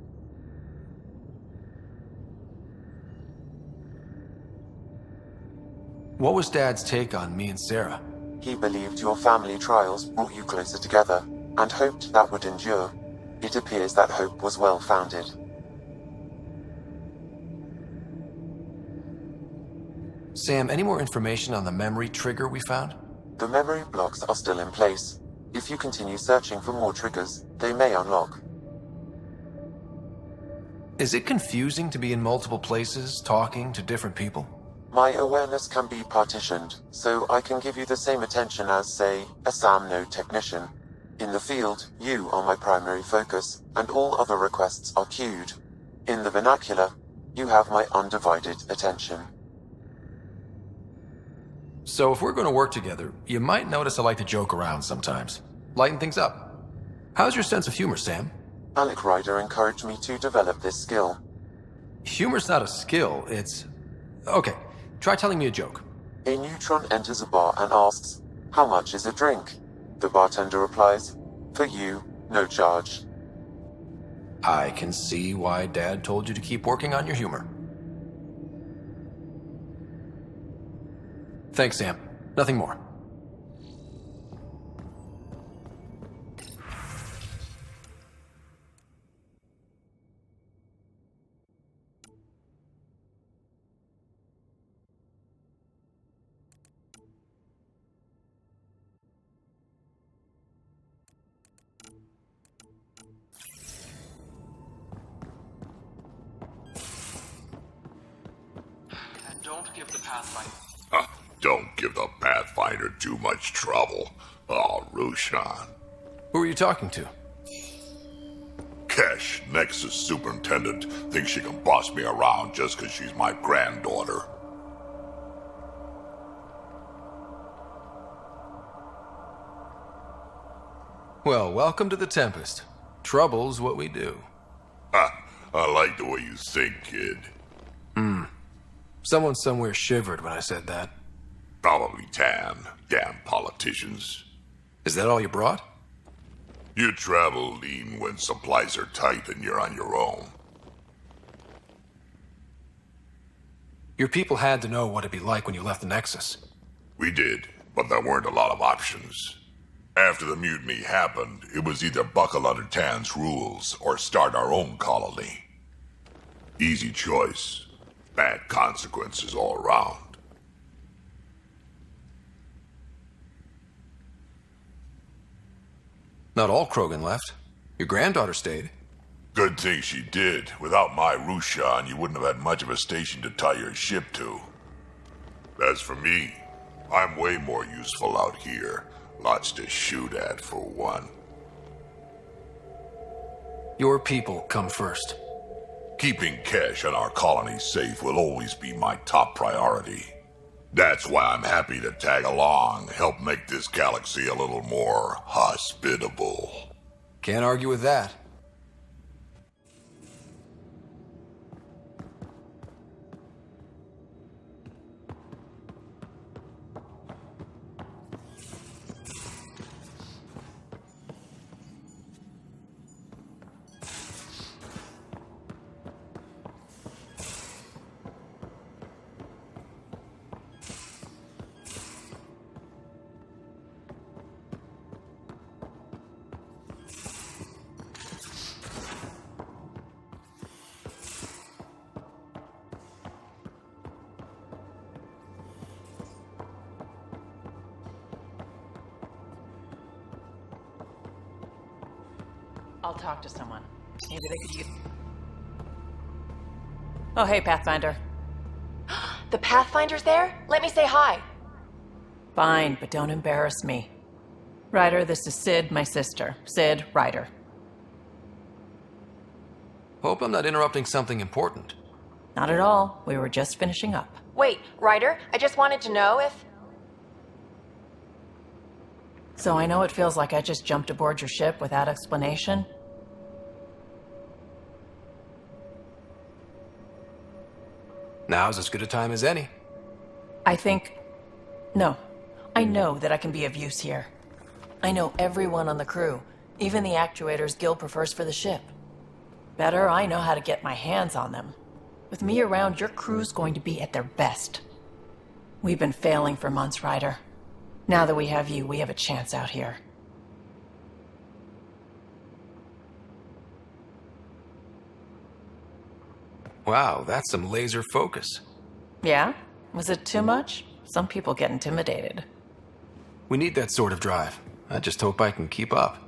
Speaker 1: What was Dad's take on me and Sarah?
Speaker 3: He believed your family trials brought you closer together, and hoped that would endure. It appears that hope was well-founded.
Speaker 1: Sam, any more information on the memory trigger we found?
Speaker 3: The memory blocks are still in place. If you continue searching for more triggers, they may unlock.
Speaker 1: Is it confusing to be in multiple places, talking to different people?
Speaker 3: My awareness can be partitioned, so I can give you the same attention as, say, a Samnode technician. In the field, you are my primary focus, and all other requests are queued. In the vernacular, you have my undivided attention.
Speaker 1: So if we're going to work together, you might notice I like to joke around sometimes. Lighten things up. How's your sense of humor, Sam?
Speaker 3: Alec Ryder encouraged me to develop this skill.
Speaker 1: Humor's not a skill, it's... Okay, try telling me a joke.
Speaker 3: A neutron enters a bar and asks, "How much is a drink?" The bartender replies, "For you, no charge."
Speaker 1: I can see why Dad told you to keep working on your humor. Thanks, Sam. Nothing more.
Speaker 13: And don't give the Pathfinder...
Speaker 8: Don't give the Pathfinder too much trouble. Oh, Rushan.
Speaker 1: Who are you talking to?
Speaker 8: Kesh, Nexus Superintendent, thinks she can boss me around just because she's my granddaughter.
Speaker 1: Well, welcome to the Tempest. Trouble's what we do.
Speaker 8: Ha! I like the way you think, kid.
Speaker 1: Someone somewhere shivered when I said that.
Speaker 8: Probably Tan. Damn politicians.
Speaker 1: Is that all you brought?
Speaker 8: You travel lean when supplies are tight and you're on your own.
Speaker 1: Your people had to know what it'd be like when you left the Nexus.
Speaker 8: We did, but there weren't a lot of options. After the mutiny happened, it was either buckle under Tan's rules or start our own colony. Easy choice. Bad consequences all around.
Speaker 1: Not all Krogan left. Your granddaughter stayed.
Speaker 8: Good thing she did. Without my Rushan, you wouldn't have had much of a station to tie your ship to. As for me, I'm way more useful out here. Lots to shoot at, for one.
Speaker 1: Your people come first.
Speaker 8: Keeping Kesh and our colony safe will always be my top priority. That's why I'm happy to tag along, help make this galaxy a little more hospitable.
Speaker 1: Can't argue with that.
Speaker 15: I'll talk to someone. Maybe they could use... Oh, hey, Pathfinder.
Speaker 2: The Pathfinder's there? Let me say hi.
Speaker 15: Fine, but don't embarrass me. Ryder, this is Sid, my sister. Sid, Ryder.
Speaker 1: Hope I'm not interrupting something important.
Speaker 15: Not at all. We were just finishing up.
Speaker 2: Wait, Ryder, I just wanted to know if...
Speaker 15: So I know it feels like I just jumped aboard your ship without explanation.
Speaker 1: Now's as good a time as any.
Speaker 15: I think... No. I know that I can be of use here. I know everyone on the crew, even the actuators Gil prefers for the ship. Better, I know how to get my hands on them. With me around, your crew's going to be at their best. We've been failing for months, Ryder. Now that we have you, we have a chance out here.
Speaker 1: Wow, that's some laser focus.
Speaker 15: Yeah? Was it too much? Some people get intimidated.
Speaker 1: We need that sort of drive. I just hope I can keep up.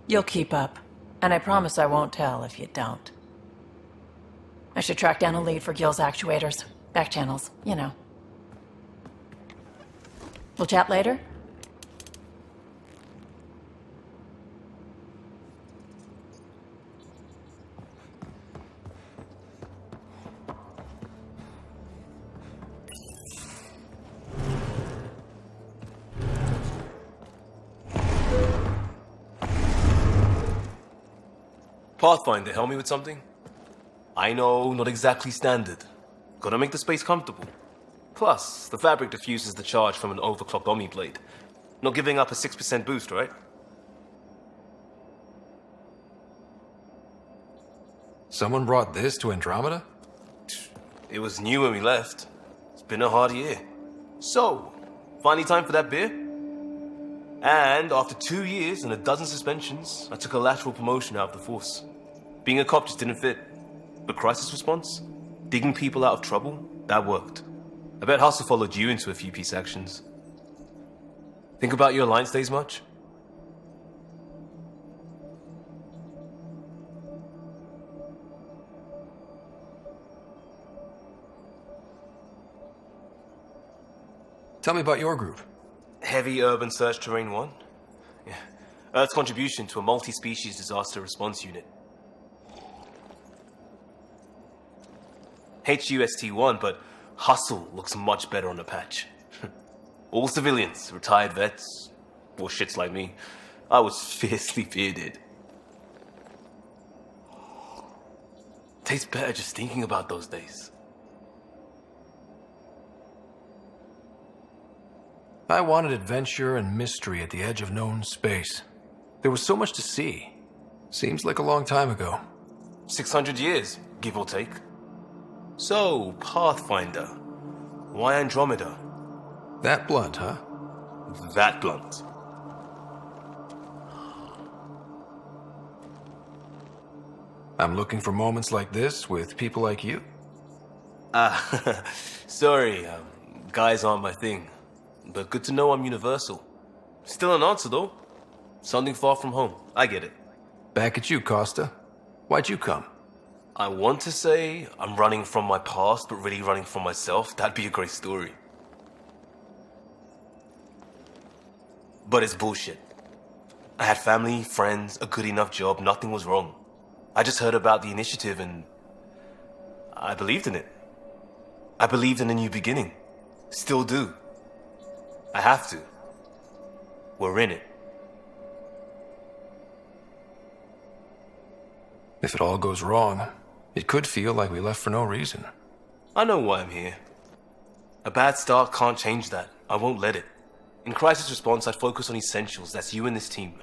Speaker 15: You'll keep up. And I promise I won't tell if you don't. I should track down a lead for Gil's actuators. Back channels, you know. We'll chat later?
Speaker 5: Pathfinder, help me with something? I know, not exactly standard. Gotta make the space comfortable. Plus, the fabric diffuses the charge from an overclocked Omni blade. Not giving up a 6% boost, right?
Speaker 1: Someone brought this to Andromeda?
Speaker 5: It was new when we left. It's been a hard year. So, finally time for that beer? And after 2 years and a dozen suspensions, I took a lateral promotion out of the force. Being a cop just didn't fit. But crisis response? Digging people out of trouble? That worked. I bet Hustle followed you into a few peace actions. Think about your Alliance days much?
Speaker 1: Tell me about your group.
Speaker 5: Heavy urban search terrain 1? Yeah. Earth's contribution to a multi-species disaster response unit. HUST-1, but Hustle looks much better on the patch. All civilians, retired vets, or shits like me. I was fiercely bearded. Tastes better just thinking about those days.
Speaker 1: I wanted adventure and mystery at the edge of known space. There was so much to see. Seems like a long time ago.
Speaker 5: 600 years, give or take. So, Pathfinder. Why Andromeda?
Speaker 1: That blunt, huh?
Speaker 5: That blunt.
Speaker 1: I'm looking for moments like this with people like you.
Speaker 5: Sorry, guys aren't my thing. But good to know I'm universal. Still an answer, though. Something far from home. I get it.
Speaker 1: Back at you, Costa. Why'd you come?
Speaker 5: I want to say I'm running from my past, but really running from myself. That'd be a great story. But it's bullshit. I had family, friends, a good enough job, nothing was wrong. I just heard about the initiative and I believed in it. I believed in a new beginning. Still do. I have to. We're in it.
Speaker 1: If it all goes wrong, it could feel like we left for no reason.
Speaker 5: I know why I'm here. A bad start can't change that. I won't let it. In crisis response, I'd focus on essentials. That's you and this team.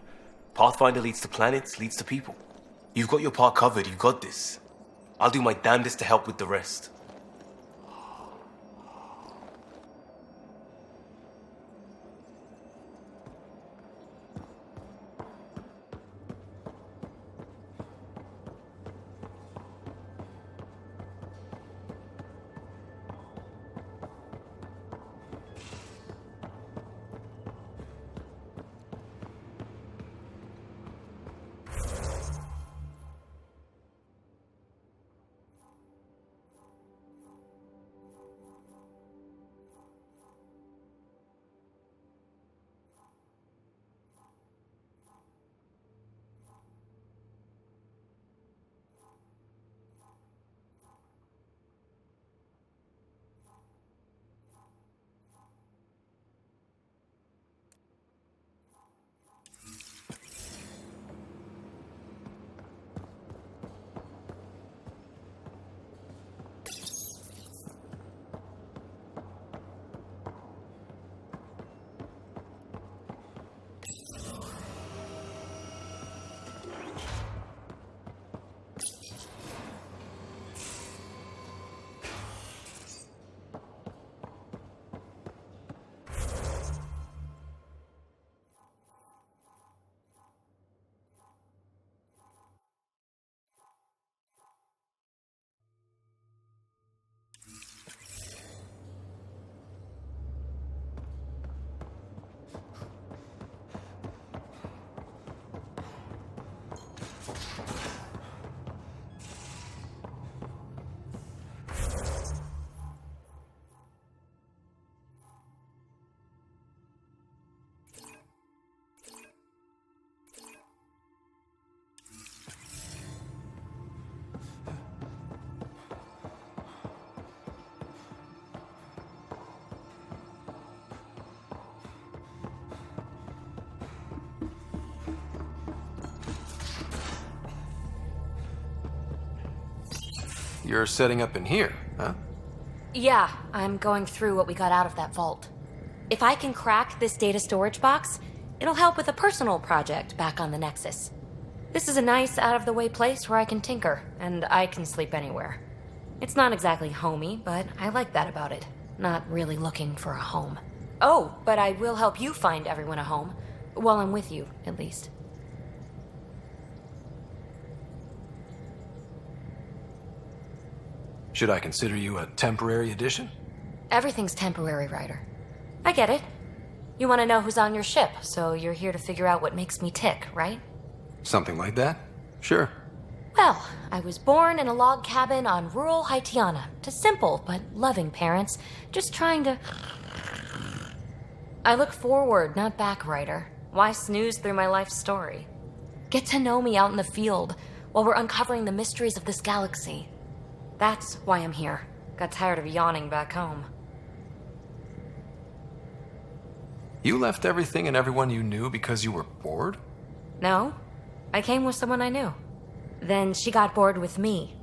Speaker 5: Pathfinder leads to planets, leads to people. You've got your part covered. You've got this. I'll do my damnedest to help with the rest.
Speaker 1: You're setting up in here, huh?
Speaker 2: Yeah, I'm going through what we got out of that vault. If I can crack this data storage box, it'll help with a personal project back on the Nexus. This is a nice, out-of-the-way place where I can tinker, and I can sleep anywhere. It's not exactly homey, but I like that about it. Not really looking for a home. Oh, but I will help you find everyone a home. While I'm with you, at least.
Speaker 1: Should I consider you a temporary addition?
Speaker 2: Everything's temporary, Ryder. I get it. You want to know who's on your ship, so you're here to figure out what makes me tick, right?
Speaker 1: Something like that? Sure.
Speaker 2: Well, I was born in a log cabin on rural Haitiana to simple but loving parents, just trying to... I look forward, not back, Ryder. Why snooze through my life story? Get to know me out in the field while we're uncovering the mysteries of this galaxy. That's why I'm here. Got tired of yawning back home.
Speaker 1: You left everything and everyone you knew because you were bored?
Speaker 2: No, I came with someone I knew. Then she got bored with me.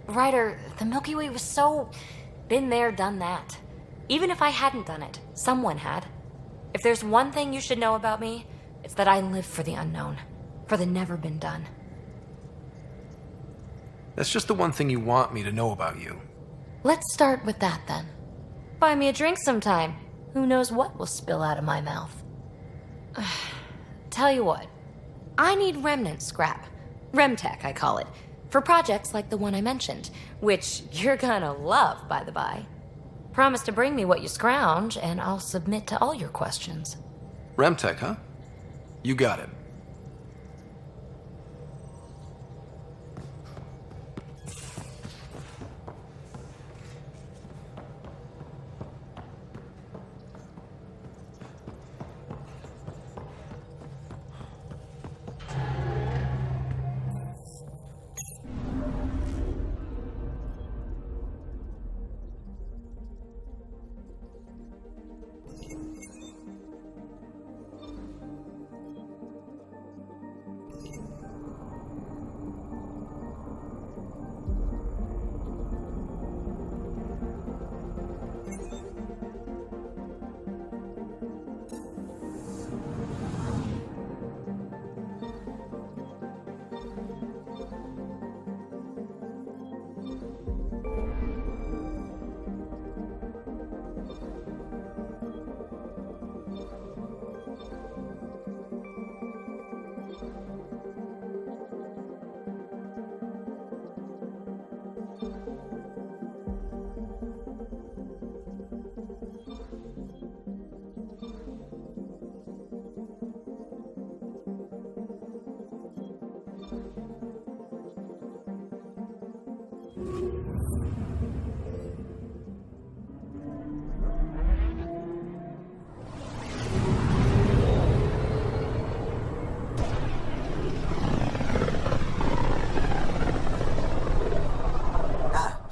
Speaker 2: Ryder, the Milky Way was so... been there, done that. Even if I hadn't done it, someone had. If there's one thing you should know about me, it's that I live for the unknown. For the never been done.
Speaker 1: That's just the one thing you want me to know about you.
Speaker 2: Let's start with that then. Buy me a drink sometime. Who knows what will spill out of my mouth. Tell you what, I need remnant scrap. Remtech, I call it. For projects like the one I mentioned, which you're gonna love, by the by. Promise to bring me what you scrounge, and I'll submit to all your questions.
Speaker 1: Remtech, huh? You got it.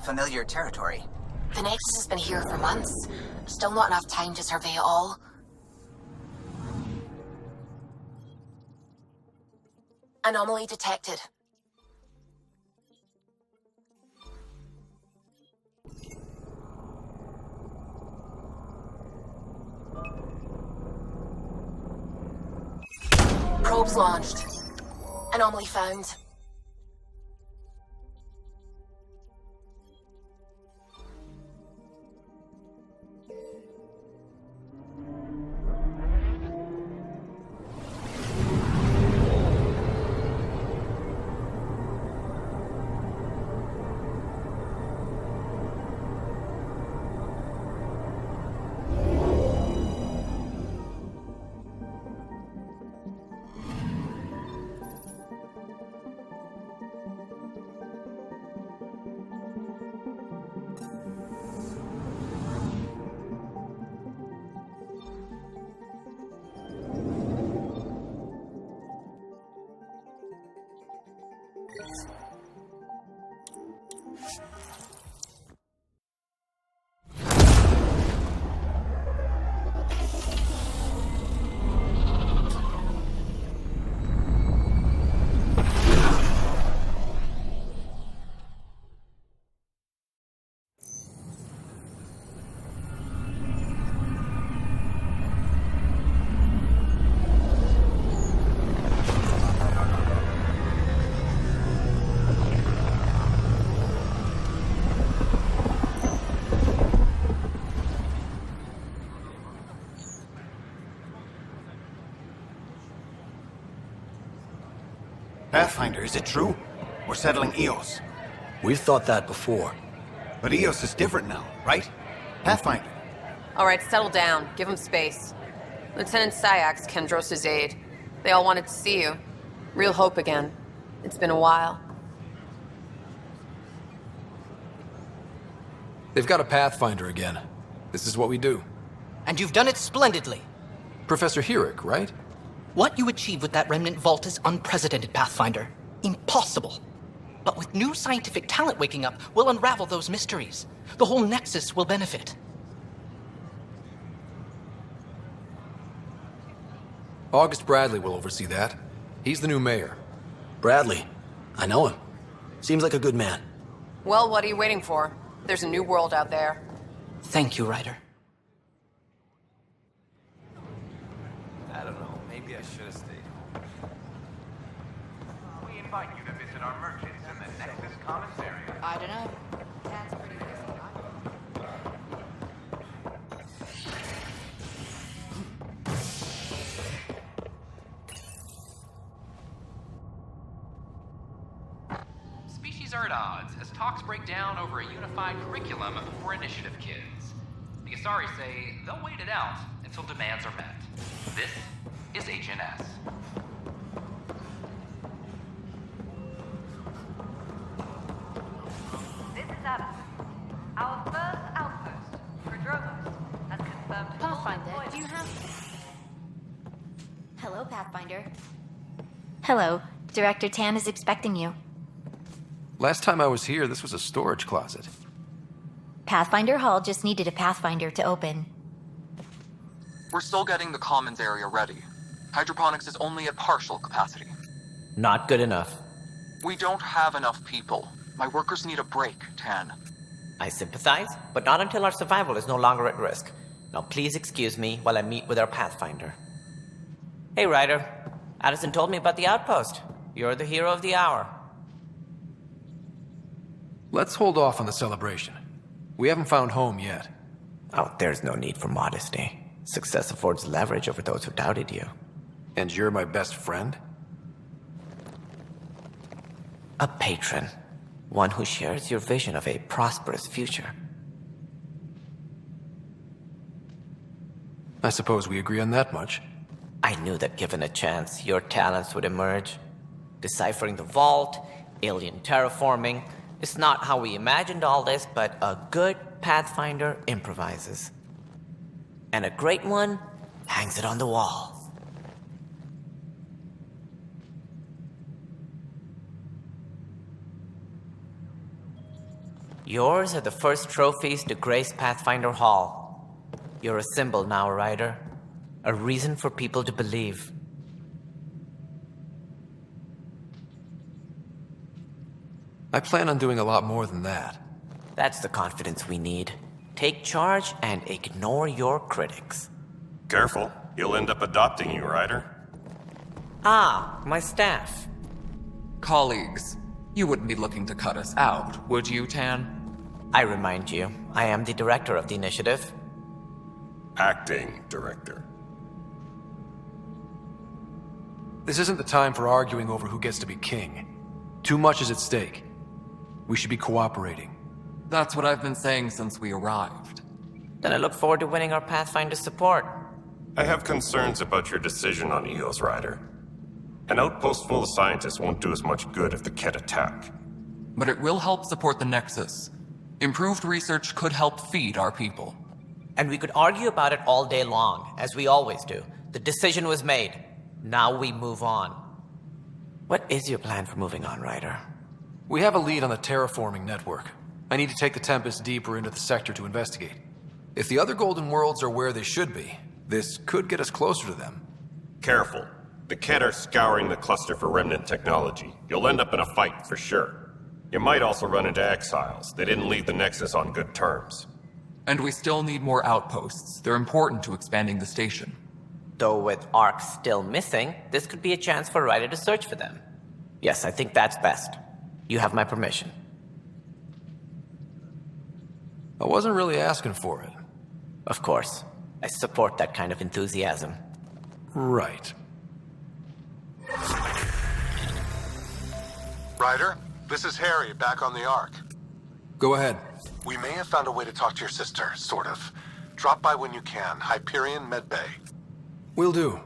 Speaker 12: Familiar territory.
Speaker 7: The Nexus has been here for months. Still not enough time to survey it all. Anomaly detected. Probes launched. Anomaly found.
Speaker 16: Pathfinder, is it true? We're settling Eos.
Speaker 17: We've thought that before.
Speaker 16: But Eos is different now, right? Pathfinder.
Speaker 18: All right, settle down. Give him space. Lieutenant Syax, Kendros' aide. They all wanted to see you. Real hope again. It's been a while.
Speaker 1: They've got a Pathfinder again. This is what we do.
Speaker 17: And you've done it splendidly.
Speaker 19: Professor Herrick, right?
Speaker 20: What you achieve with that remnant vault is unprecedented, Pathfinder. Impossible. But with new scientific talent waking up, we'll unravel those mysteries. The whole Nexus will benefit.
Speaker 19: August Bradley will oversee that. He's the new mayor.
Speaker 17: Bradley. I know him. Seems like a good man.
Speaker 18: Well, what are you waiting for? There's a new world out there.
Speaker 20: Thank you, Ryder.
Speaker 5: I don't know. Maybe I should have stayed home.
Speaker 21: We invite you to visit our merchants in the Nexus Commissariat.
Speaker 6: I don't know. That's pretty good.
Speaker 21: Species are at odds as talks break down over a unified curriculum for initiative kids. The Asari say they'll wait it out until demands are met. This is HNS.
Speaker 22: This is Adam. Our first outpost, Prodromos, has confirmed.
Speaker 4: Pathfinder, do you have... Hello, Pathfinder. Hello. Director Tan is expecting you.
Speaker 19: Last time I was here, this was a storage closet.
Speaker 4: Pathfinder Hall just needed a Pathfinder to open.
Speaker 23: We're still getting the commons area ready. Hydroponics is only at partial capacity.
Speaker 24: Not good enough.
Speaker 23: We don't have enough people. My workers need a break, Tan.
Speaker 24: I sympathize, but not until our survival is no longer at risk. Now please excuse me while I meet with our Pathfinder. Hey, Ryder. Addison told me about the outpost. You're the hero of the hour.
Speaker 19: Let's hold off on the celebration. We haven't found home yet.
Speaker 24: Oh, there's no need for modesty. Success affords leverage over those who doubted you.
Speaker 19: And you're my best friend?
Speaker 24: A patron. One who shares your vision of a prosperous future.
Speaker 19: I suppose we agree on that much.
Speaker 24: I knew that given a chance, your talents would emerge. Deciphering the vault, alien terraforming. It's not how we imagined all this, but a good Pathfinder improvises. And a great one hangs it on the wall. Yours are the first trophies to grace Pathfinder Hall. You're a symbol now, Ryder. A reason for people to believe.
Speaker 19: I plan on doing a lot more than that.
Speaker 24: That's the confidence we need. Take charge and ignore your critics.
Speaker 25: Careful. He'll end up adopting you, Ryder.
Speaker 24: Ah, my staff.
Speaker 26: Colleagues, you wouldn't be looking to cut us out, would you, Tan?
Speaker 24: I remind you, I am the director of the initiative.
Speaker 25: Acting director.
Speaker 19: This isn't the time for arguing over who gets to be king. Too much is at stake. We should be cooperating.
Speaker 26: That's what I've been saying since we arrived.
Speaker 24: Then I look forward to winning our Pathfinder's support.
Speaker 25: I have concerns about your decision on Eos, Ryder. An outpost full of scientists won't do us much good if the Ket attack.
Speaker 26: But it will help support the Nexus. Improved research could help feed our people.
Speaker 24: And we could argue about it all day long, as we always do. The decision was made. Now we move on. What is your plan for moving on, Ryder?
Speaker 19: We have a lead on the terraforming network. I need to take the Tempest deeper into the sector to investigate. If the other Golden Worlds are where they should be, this could get us closer to them.
Speaker 25: Careful. The Ket are scouring the cluster for remnant technology. You'll end up in a fight for sure. You might also run into exiles. They didn't leave the Nexus on good terms.
Speaker 26: And we still need more outposts. They're important to expanding the station.
Speaker 24: Though with Ark still missing, this could be a chance for Ryder to search for them. Yes, I think that's best. You have my permission.
Speaker 19: I wasn't really asking for it.
Speaker 24: Of course. I support that kind of enthusiasm.
Speaker 19: Right.
Speaker 27: Ryder, this is Harry, back on the Ark.
Speaker 19: Go ahead.
Speaker 27: We may have found a way to talk to your sister, sort of. Drop by when you can. Hyperion Medbay.
Speaker 19: Will do.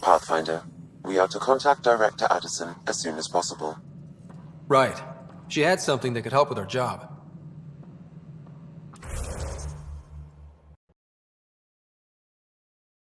Speaker 3: Pathfinder, we are to contact Director Addison as soon as possible.
Speaker 19: Right. She had something that could help with our job.